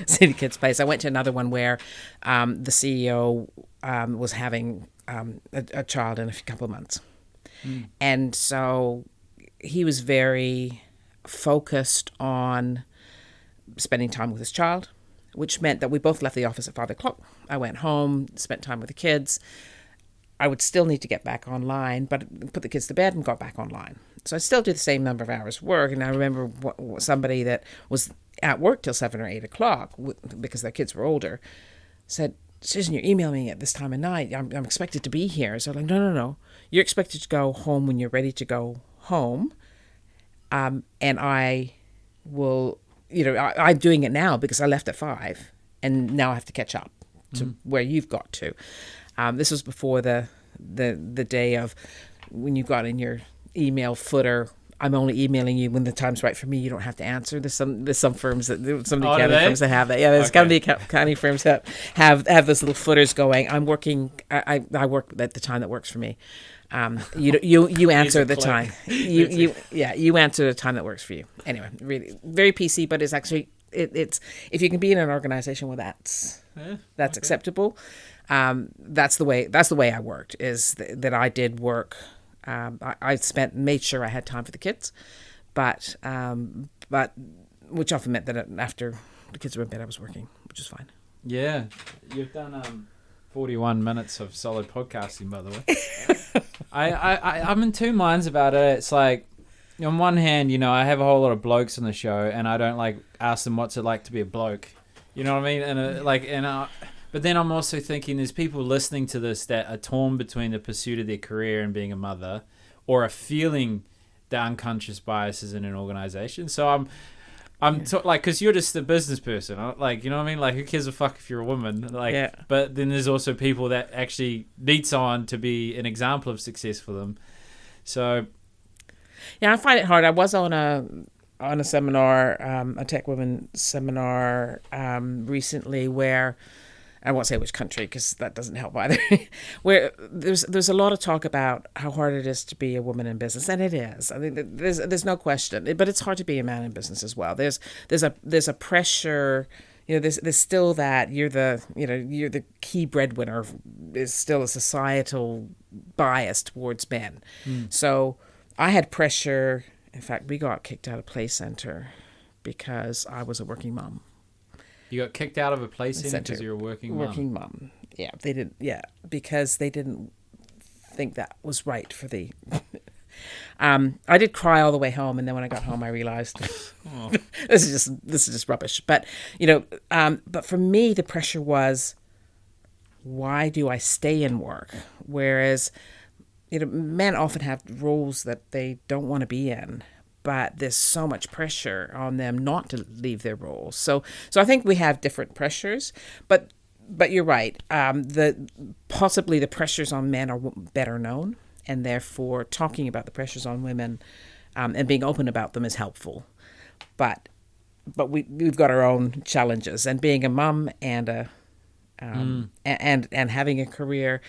see the kids' place, I went to another one where the CEO was having a child in a couple of months. And so he was very focused on spending time with his child, which meant that we both left the office at 5 o'clock. I went home, spent time with the kids. I would still need to get back online, but put the kids to bed and got back online. So I still do the same number of hours of work. And I remember somebody that was at work till 7 or 8 o'clock because their kids were older said, "Susan, you're emailing me at this time of night. I'm expected to be here." So I'm like, no. You're expected to go home when you're ready to go home. And I will, I'm doing it now because I left at 5 and now I have to catch up to where you've got to. This was before the day of when you got in your email footer, I'm only emailing you when the time's right for me. You don't have to answer. There's some firms that some of the accounting firms that have that. Yeah, there's accounting firms that have those little footers going. I'm working. I work at the time that works for me. You answer the time. You answer the time that works for you. Anyway, really very PC, but it's actually it's if you can be in an organization where that's acceptable. That's the way I worked. Is that I did work. I made sure I had time for the kids, but which often meant that after the kids were in bed, I was working, which is fine. Yeah, you've done 41 minutes of solid podcasting, by the way. I'm in two minds about it. It's like, on one hand, I have a whole lot of blokes on the show, and I don't like ask them what's it like to be a bloke. You know what I mean? But then I'm also thinking there's people listening to this that are torn between the pursuit of their career and being a mother, or are feeling the unconscious biases in an organization. So because you're just a business person, you know what I mean? Like, who cares a fuck if you're a woman? But then there's also people that actually need someone to be an example of success for them. So, yeah, I find it hard. I was on a seminar, a tech women seminar recently where. I won't say which country because that doesn't help either. Where there's a lot of talk about how hard it is to be a woman in business, and it is. I mean, there's no question, but it's hard to be a man in business as well. There's a pressure. There's still that you're the key breadwinner. Is still a societal bias towards men. So I had pressure. In fact, we got kicked out of Play Center because I was a working mom. You got kicked out of a play center because you were a working mom. Yeah, they did. Yeah, because they didn't think that was right for the. I did cry all the way home, and then when I got home, I realized this is just rubbish. But but for me, the pressure was, why do I stay in work? Whereas, men often have roles that they don't want to be in. But there's so much pressure on them not to leave their roles. So I think we have different pressures. But you're right. Possibly the pressures on men are better known, and therefore talking about the pressures on women and being open about them is helpful. But we've got our own challenges, and being a mum and and having a career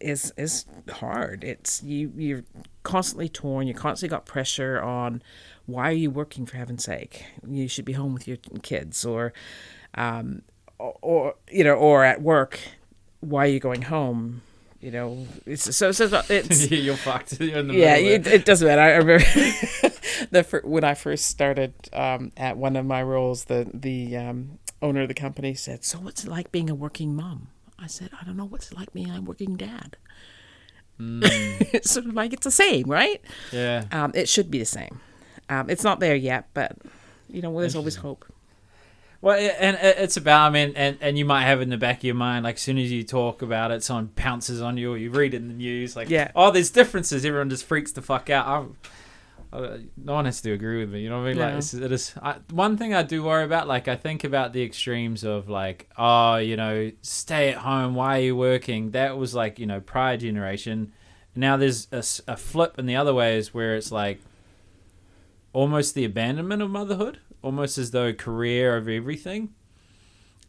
is hard. It's you're constantly torn. You constantly got pressure on. Why are you working, for heaven's sake? You should be home with your kids, or at work. Why are you going home? It's you're fucked. You're in the middle it doesn't matter. I remember when I first started at one of my roles, the owner of the company said, "So what's it like being a working mom?" I said, "I don't know what's it like being a working dad." It's sort of like it's the same, right? Yeah. It should be the same. It's not there yet, but there's always hope. Well, and it's about, I mean, and you might have it in the back of your mind, like, as soon as you talk about it, someone pounces on you, or you read it in the news, like, oh, there's differences. Everyone just freaks the fuck out. No one has to agree with me, you know what I mean? No. Like, one thing I do worry about, like, I think about the extremes of, like, oh, you know, stay at home, why are you working? That was, like, you know, prior generation. Now there's a flip in the other way, is where it's like almost the abandonment of motherhood, almost as though career over everything,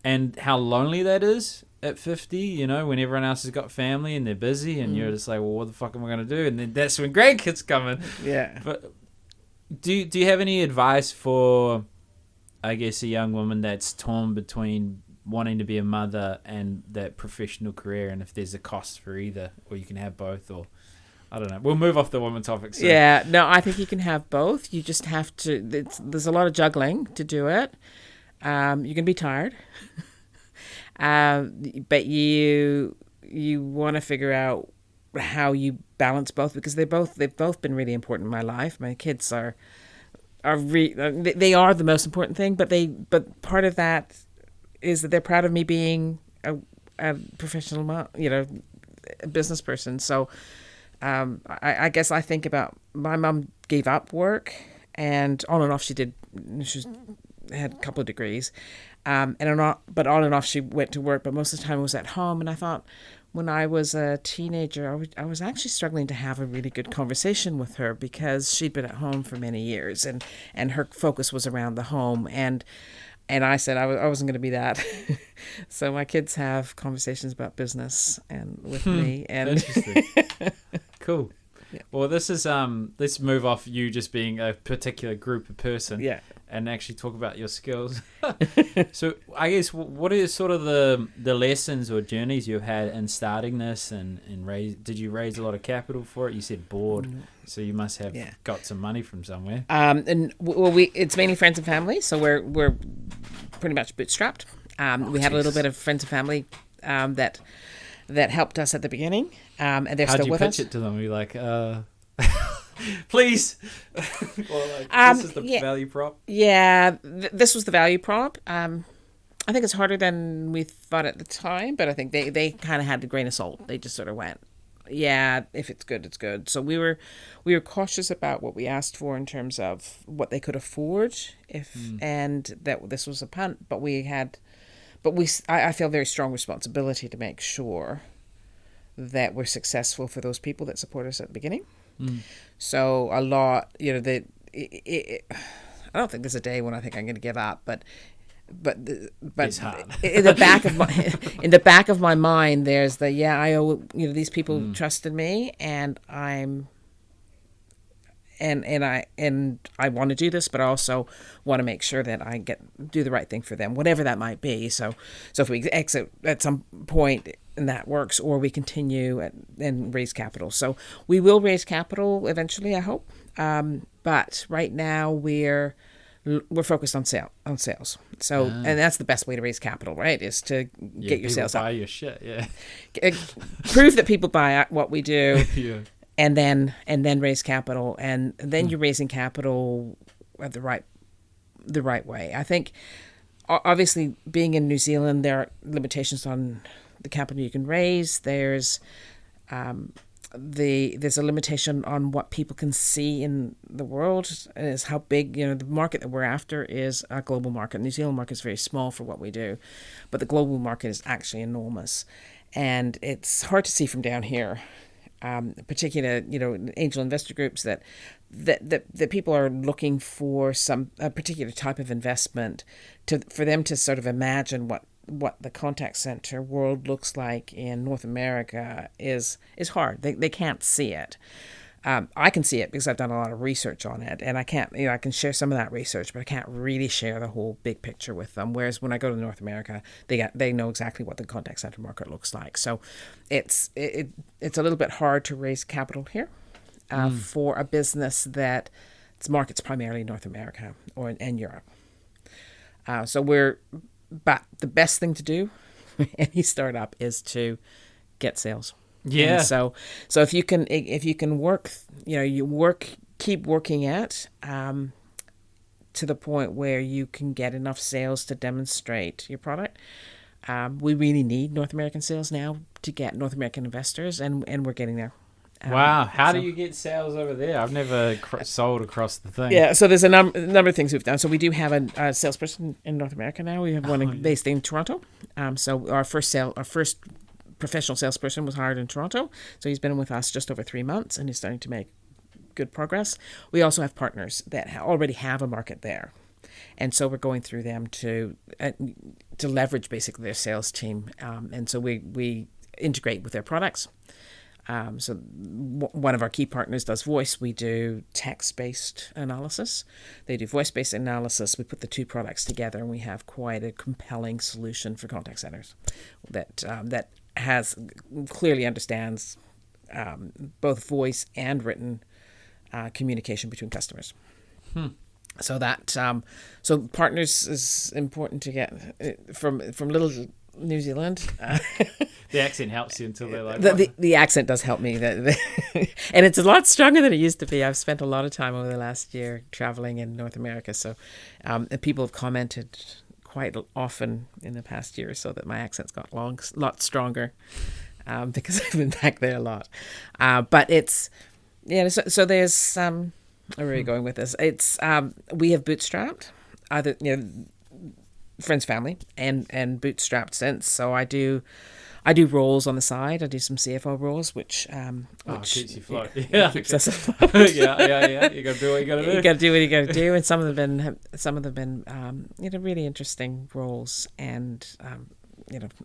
and how lonely that is at 50, you know, when everyone else has got family and they're busy, and you're just like, well, what the fuck am I going to do? And then that's when grandkids come in. Yeah. But do you have any advice for, I guess, a young woman that's torn between wanting to be a mother and that professional career, and if there's a cost for either, or you can have both, or I don't know. We'll move off the woman topic soon. Yeah, no, I think you can have both. You just have to. There's a lot of juggling to do it. You're gonna be tired, but you want to figure out how you balance both, because they've both been really important in my life. My kids they are the most important thing, but part of that is that they're proud of me being a professional mom, you know, a business person. So I guess I think about, my mom gave up work, and on and off she had a couple of degrees, but on and off she went to work, but most of the time I was at home. And I thought, when I was a teenager, I was actually struggling to have a really good conversation with her, because she'd been at home for many years, and her focus was around the home. And I said I wasn't going to be that. So my kids have conversations about business and with me. And interesting. Cool. Yeah. Well, this is let's move off you just being a particular group of person. Yeah. And actually talk about your skills. So I guess, what are sort of the lessons or journeys you've had in starting this, and did you raise a lot of capital for it? You said board, so you must have got some money from somewhere. It's mainly friends and family, so we're pretty much bootstrapped. We had a little bit of friends and family that helped us at the beginning, and they're still with us. How'd you pitch it to them? Were you like, please? This is the value prop? Yeah, this was the value prop. I think it's harder than we thought at the time, but I think they kind of had a grain of salt. They just sort of went, yeah, if it's good, it's good. So we were cautious about what we asked for in terms of what they could afford, and that this was a punt, but I feel very strong responsibility to make sure that we're successful for those people that support us at the beginning. So a lot, you know, I don't think there's a day when I think I'm going to give up, but it's hard. in the back of my mind, there's I owe, you know, these people trusted me, and I want to do this, but I also want to make sure that I do the right thing for them, whatever that might be. So if we exit at some point and that works, or we continue and raise capital. So we will raise capital eventually, I hope. But right now we're focused on sales. So and that's the best way to raise capital, right? Is to get your sales up. Buy your shit, Prove that people buy what we do. Yeah. And then raise capital, and then you're raising capital at the right way. I think, obviously, being in New Zealand, there are limitations on the capital you can raise. There's there's a limitation on what people can see in the world, is how big, you know, the market that we're after is a global market. New Zealand market is very small for what we do, but the global market is actually enormous, and it's hard to see from down here. Particular, you know, angel investor groups that people are looking for a particular type of investment for them to sort of imagine what the contact center world looks like in North America is hard. They can't see it. I can see it because I've done a lot of research on it, and I can share some of that research, but I can't really share the whole big picture with them. Whereas when I go to North America, they know exactly what the contact center market looks like. So it's a little bit hard to raise capital here for a business that its market's primarily North America and Europe. But the best thing to do for any startup is to get sales. Yeah. And so if you can work, you know, keep working at to the point where you can get enough sales to demonstrate your product. We really need North American sales now to get North American investors, and we're getting there. Wow. How do you get sales over there? I've never sold across the thing. Yeah, so there's a number of things we've done. So we do have a salesperson in North America now. We have one based in Toronto. So our first professional salesperson was hired in Toronto. So he's been with us just over 3 months, and he's starting to make good progress. We also have partners that already have a market there. And so we're going through them to leverage basically their sales team. And so we integrate with their products. So one of our key partners does voice. We do text-based analysis. They do voice-based analysis. We put the two products together, and we have quite a compelling solution for contact centers that clearly understands both voice and written communication between customers. So so partners is important to get from little New Zealand. The accent helps you until they're like... The accent does help me. And it's a lot stronger than it used to be. I've spent a lot of time over the last year traveling in North America. So and people have commented quite often in the past year or so that my accent's got a lot stronger because I've been back there a lot. But it's... Yeah, so there's... where are you going with this? It's we have bootstrapped, either friends, family, and bootstrapped since. So I do roles on the side. I do some CFO roles, which keeps you afloat. Yeah, keeps us afloat. yeah. You got to do what you got to do. You got to do what you got to do, and some of them have been really interesting roles, and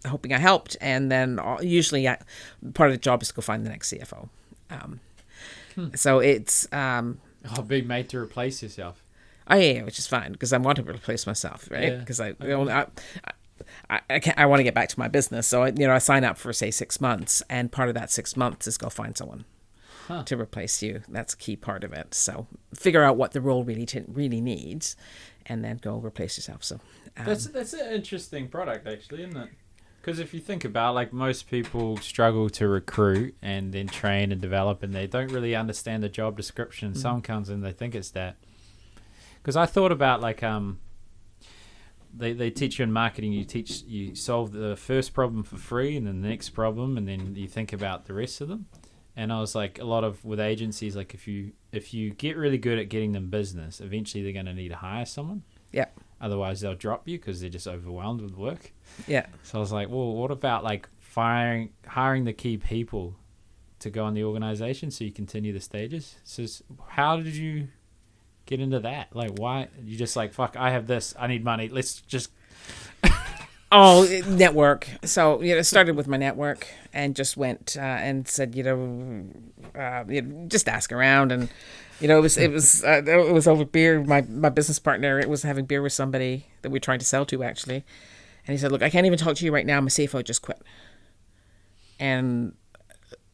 hoping I helped. And then usually part of the job is to go find the next CFO. So it's being made to replace yourself. Oh yeah, which is fine because I want to replace myself, right? Because I want to get back to my business. So I sign up for say 6 months, and part of that 6 months is go find someone to replace you. That's a key part of it. So figure out what the role really needs, and then go replace yourself. So that's an interesting product, actually, isn't it? Because if you think about, like, most people struggle to recruit and then train and develop, and they don't really understand the job description. Someone comes in, they think it's that. Because I thought about, like, they teach you in marketing, you solve the first problem for free, and then the next problem, and then you think about the rest of them. And I was like, a lot of with agencies, like, if you get really good at getting them business, eventually they're going to need to hire someone. Yeah. Otherwise, they'll drop you because they're just overwhelmed with work. Yeah. So I was like, well, what about like hiring the key people to go on the organization so you continue the stages? So how did you get into that? Like, why? You just like, fuck, I have this. I need money. Let's just... Network. So, it started with my network and just went and said, just ask around. And, it was over beer. My business partner, it was having beer with somebody that we were trying to sell to, actually. And he said, look, I can't even talk to you right now. My CFO just quit. And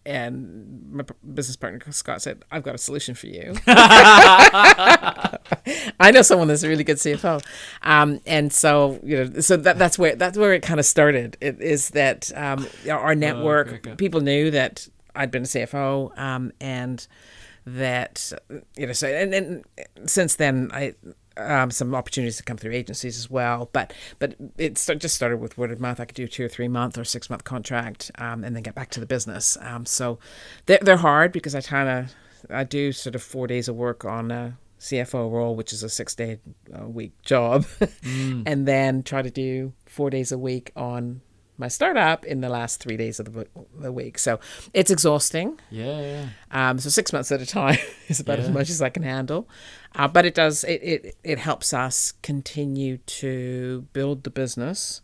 my business partner, Scott, said, I've got a solution for you. I know someone that's a really good CFO. And so, so that's where it kind of started. It is that our network, people knew that I'd been a CFO, and that, so, and since then, some opportunities to come through agencies as well, but it just started with word of mouth. I could do 2 or 3 month or 6 month contract, and then get back to the business. So they're hard because I do sort of 4 days of work on a CFO role, which is a 6-day a week job, and then try to do 4 days a week on my startup in the last 3 days of the week. So it's exhausting. Yeah. So 6 months at a time is about as much as I can handle. But it does, it helps us continue to build the business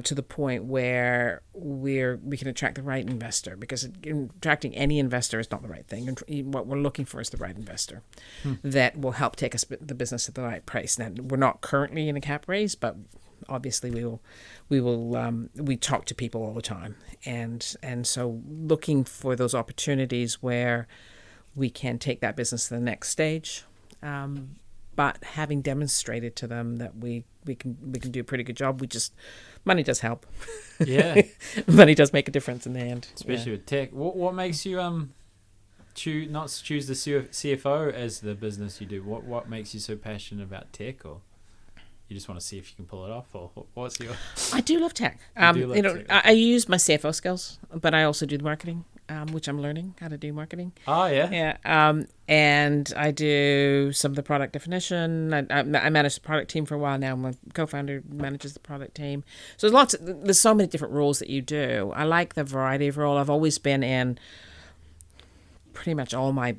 to the point where we can attract the right investor, because attracting any investor is not the right thing. And what we're looking for is the right investor that will help take us the business at the right price. Now, we're not currently in a cap raise, but obviously we talk to people all the time, and so looking for those opportunities where we can take that business to the next stage, but having demonstrated to them that we can do a pretty good job. Money does help. Yeah. Money does make a difference in the end, especially with tech. What makes you choose the CFO as the business you do? What makes you so passionate about tech, or you just want to see if you can pull it off, or what's your? I do love tech. I use my CFO skills, but I also do the marketing, which I'm learning how to do marketing. Oh yeah. Yeah. And I do some of the product definition. I managed the product team for a while now. My co-founder manages the product team. So there's so many different roles that you do. I like the variety of role. I've always been in pretty much all my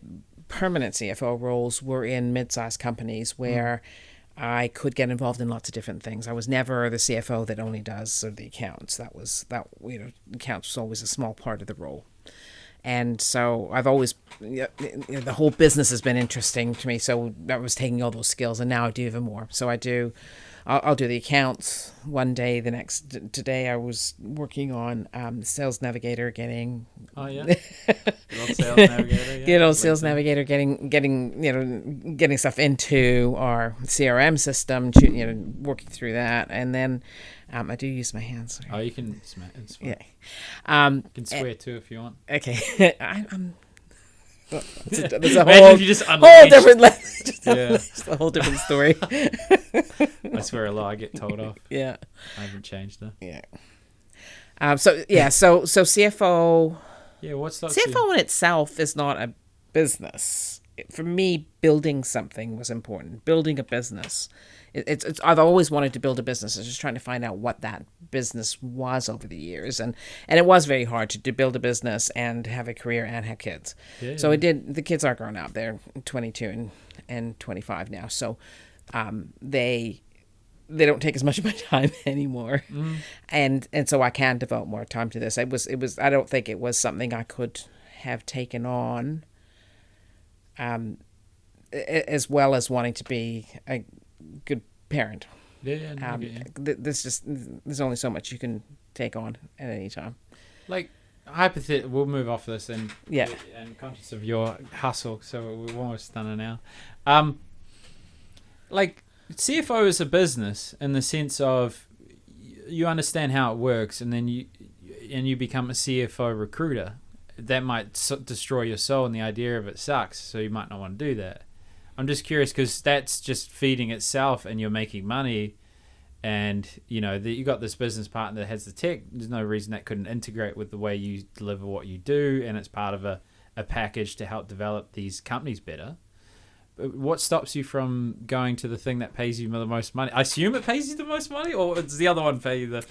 permanent CFO roles were in mid-sized companies where I could get involved in lots of different things. I was never the CFO that only does sort of the accounts. Accounts was always a small part of the role. And so I've always, the whole business has been interesting to me. So I was taking all those skills, and now I do even more. So I'll do the accounts one day. Today I was working on Sales Navigator getting. Oh yeah. Sales Navigator. Sales Navigator getting stuff into our CRM system. Working through that, and then I do use my hands. Oh, you can smack. Yeah. You can swear too if you want. Okay. I'm. There's a whole different just a whole different story. I swear a lot. I get told off. Yeah, I haven't changed it. Yeah. So CFO. Yeah, what's that? CFO in itself is not a business. For me, building something was important. Building a business. It's I've always wanted to build a business. I was just trying to find out what that business was over the years, and it was very hard to build a business and have a career and have kids. Yeah, so I did. The kids are grown up; they're 22 and 25 now. So they don't take as much of my time anymore, and so I can devote more time to this. It was. I don't think it was something I could have taken on, as well as wanting to be a good parent. There's only so much you can take on at any time. Like hypothetical, we'll move off this and conscious of your hustle, so we're almost done it now. Like CFO is a business in the sense of you understand how it works, and then you become a CFO recruiter. That might destroy your soul, and the idea of it sucks, so you might not want to do that. I'm just curious because that's just feeding itself, and you're making money, and you got this business partner that has the tech. There's no reason that couldn't integrate with the way you deliver what you do, and it's part of a package to help develop these companies better. What stops you from going to the thing that pays you the most money? I assume it pays you the most money, or does the other one pay you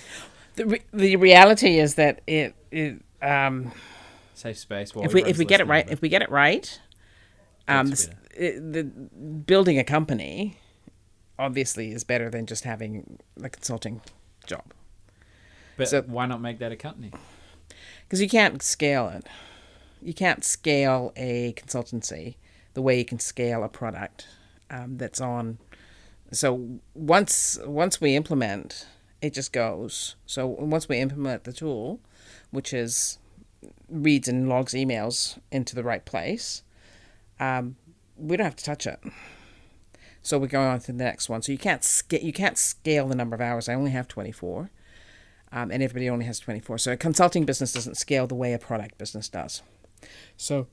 the reality is that it safe space. If we get it right, the building a company obviously is better than just having a consulting job. But so, why not make that a company? Because you can't scale it. You can't scale a consultancy the way you can scale a product that's on. So once we implement, it just goes. So once we implement the tool, which is reads and logs emails into the right place, we don't have to touch it. So we're going on to the next one. So you can't scale the number of hours. I only have 24, and everybody only has 24. So a consulting business doesn't scale the way a product business does. So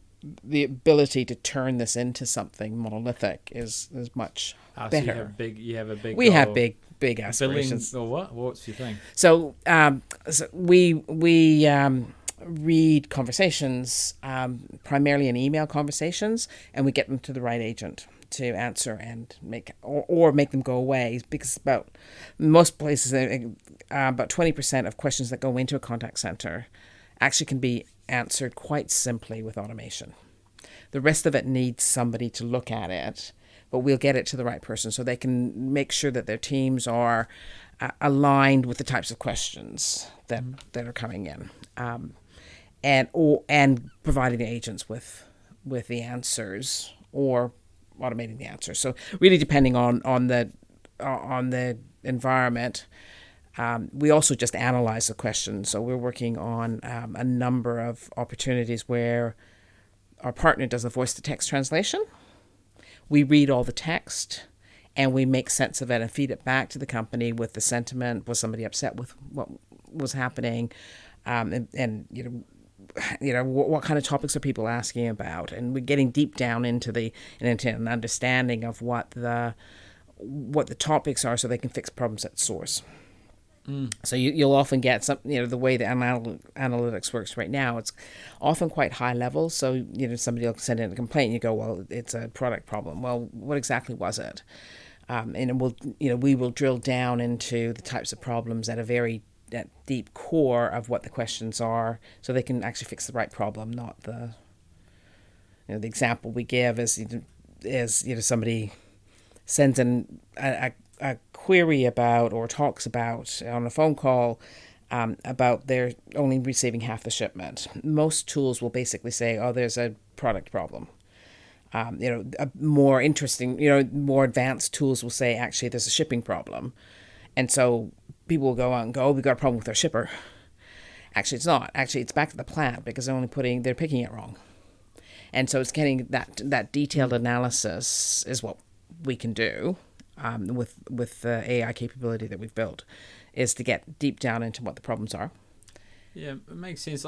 the ability to turn this into something monolithic is much better. So you have a big. We have big aspirations. Billing, or what? What's your thing? So, we read conversations, primarily in email conversations, and we get them to the right agent to answer and make them go away, because most places about 20% of questions that go into a contact center actually can be answered quite simply with automation. The rest of it needs somebody to look at it, but we'll get it to the right person so they can make sure that their teams are aligned with the types of questions that are coming in. And providing the agents with the answers or automating the answers. So really depending on the environment, we also just analyze the questions. So we're working on a number of opportunities where our partner does a voice-to-text translation. We read all the text and we make sense of it and feed it back to the company with the sentiment. Was somebody upset with what was happening? And what kind of topics are people asking about, and we're getting deep down into an understanding of what the topics are, so they can fix problems at source. So you'll often get some, the way the analytics works right now, it's often quite high level. So, somebody will send in a complaint and you go, well, it's a product problem. Well, what exactly was it? And we will drill down into the types of problems at a very deep core of what the questions are, so they can actually fix the right problem, not the example we give is somebody sends in a query about, or talks about on a phone call, about they're only receiving half the shipment. Most tools will basically say, oh, there's a product problem. More interesting, more advanced tools will say, actually, there's a shipping problem. And so people will go out and go, oh, we got a problem with our shipper. Actually, it's not. Actually, it's back to the plant, because they're picking it wrong. And so it's getting that detailed analysis is what we can do with the AI capability that we've built, is to get deep down into what the problems are. Yeah, it makes sense.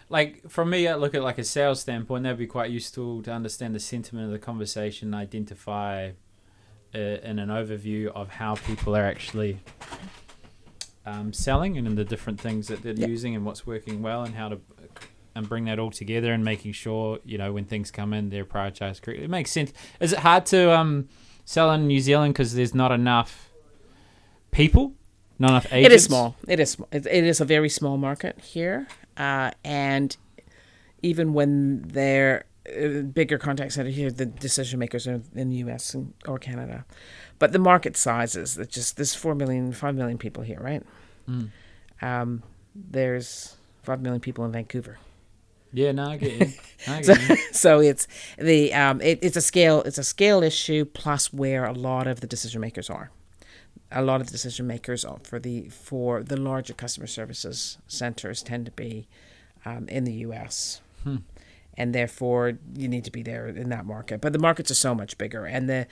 Like from me, I look at like a sales standpoint, that'd be quite useful to understand the sentiment of the conversation, identify in an overview of how people are actually selling, and in the different things that they're using and what's working well, and how to bring that all together, and making sure when things come in, they're prioritized correctly. It makes sense. Is it hard to sell in New Zealand because there's not enough people, not enough agents? It is small. It is a very small market here, and even when they're bigger contact center here, the decision makers are in the US or Canada. But the market size is that just there's 5 million people here, right? There's 5 million people in Vancouver. Yeah, no, I get you. So it's it's a scale issue, plus where a lot of the decision makers are. A lot of the decision makers for the larger customer services centers tend to be in the US. And therefore you need to be there in that market. But the markets are so much bigger, and the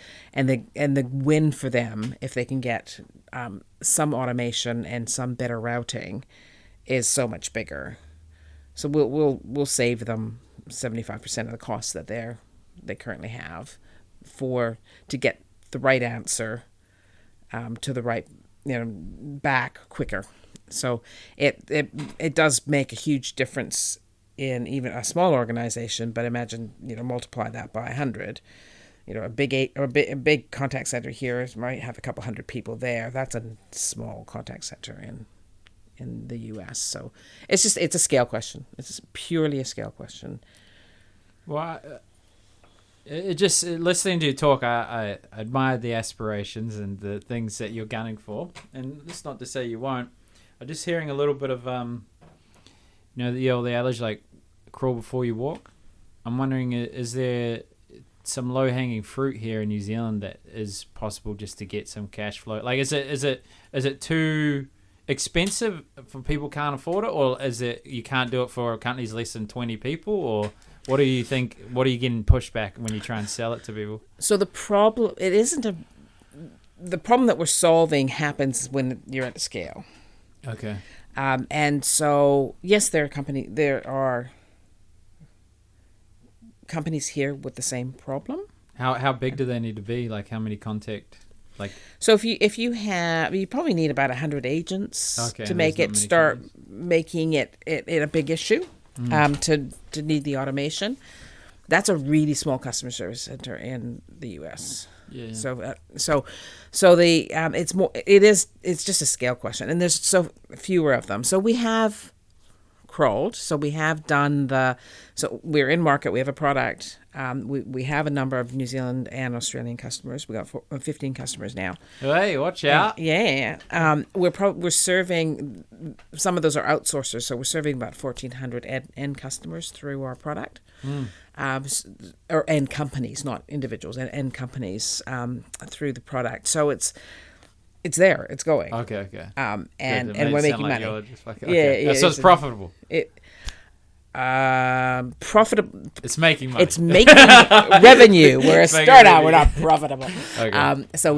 win for them, if they can get some automation and some better routing, is so much bigger. So we'll save them 75% of the costs that they currently have to get the right answer to the right back quicker. So it does make a huge difference in even a small organization, but imagine multiply that by 100. A big contact center here might have a couple hundred people there. That's a small contact center in the U.S. So it's a scale question. It's purely a scale question. Well, listening to you talk, I admire the aspirations and the things that you're gunning for, and that's not to say you won't. I'm just hearing a little bit of the adage, like, crawl before you walk. I'm wondering, is there some low-hanging fruit here in New Zealand that is possible just to get some cash flow? Like, is it too expensive for people can't afford it, or is it you can't do it for companies less than 20 people, or what do you think? What are you getting pushback when you try and sell it to people? So the problem that we're solving happens when you're at the scale. Okay. And so yes, there are companies here with the same problem. How big do they need to be? Like, how many contact? Like, so if you probably need about 100 agents to make it start making it a big issue, to need the automation. That's a really small customer service center in the U.S. Yeah. So it's just a scale question, and there's so fewer of them. So we have crawled. So we have done so we're in market. We have a product. We have a number of New Zealand and Australian customers. We got 15 customers now. Hey, watch out! We're serving. Some of those are outsourcers, so we're serving about 1,400 end customers through our product. Or end companies, not individuals, and end companies through the product. So it's there, it's going. Okay. And we're making money. So it's profitable. profitable. It's making money. It's making revenue. We're a startup. We're not profitable. Okay. So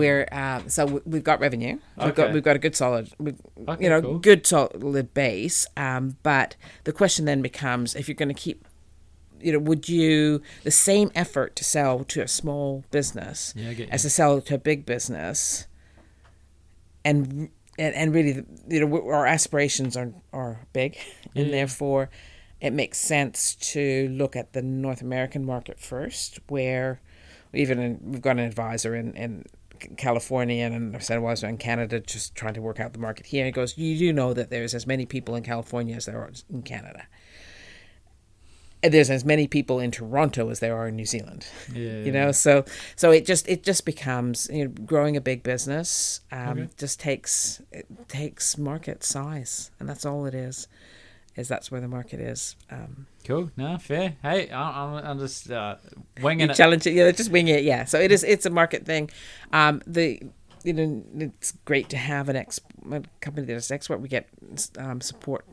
we've got revenue. We've got a good solid, cool. good solid base. But the question then becomes, if you're going to keep, would you the same effort to sell to a small business as to sell to a big business, and really, our aspirations are big, and therefore it makes sense to look at the North American market first, where we've got an advisor in California, and I said I was in Canada just trying to work out the market here. And he goes, you do know that there's as many people in California as there are in Canada. And there's as many people in Toronto as there are in New Zealand. So it just becomes, growing a big business just takes market size, and that's all it is that's where the market is. Cool. No, fair. Hey, I'm just winging it. Challenge it. Just wing it. Yeah. So it's a market thing. It's great to have a company that is expert. We get support.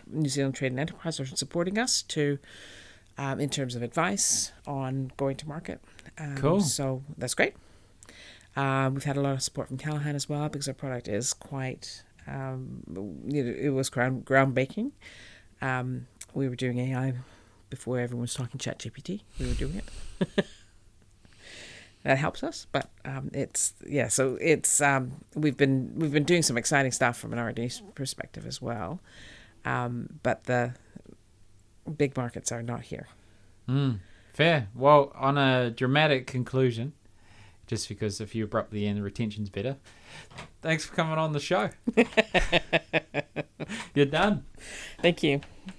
New Zealand Trade and Enterprise are supporting us in terms of advice on going to market. Cool. So that's great. We've had a lot of support from Callahan as well, because our product is quite, it was groundbreaking. We were doing AI before everyone was talking ChatGPT. We were doing it. That helps us, but we've been doing some exciting stuff from an R&D perspective as well. But the big markets are not here. Fair. Well, on a dramatic conclusion, just because if you abruptly end, the retention's better. Thanks for coming on the show. You're done. Thank you.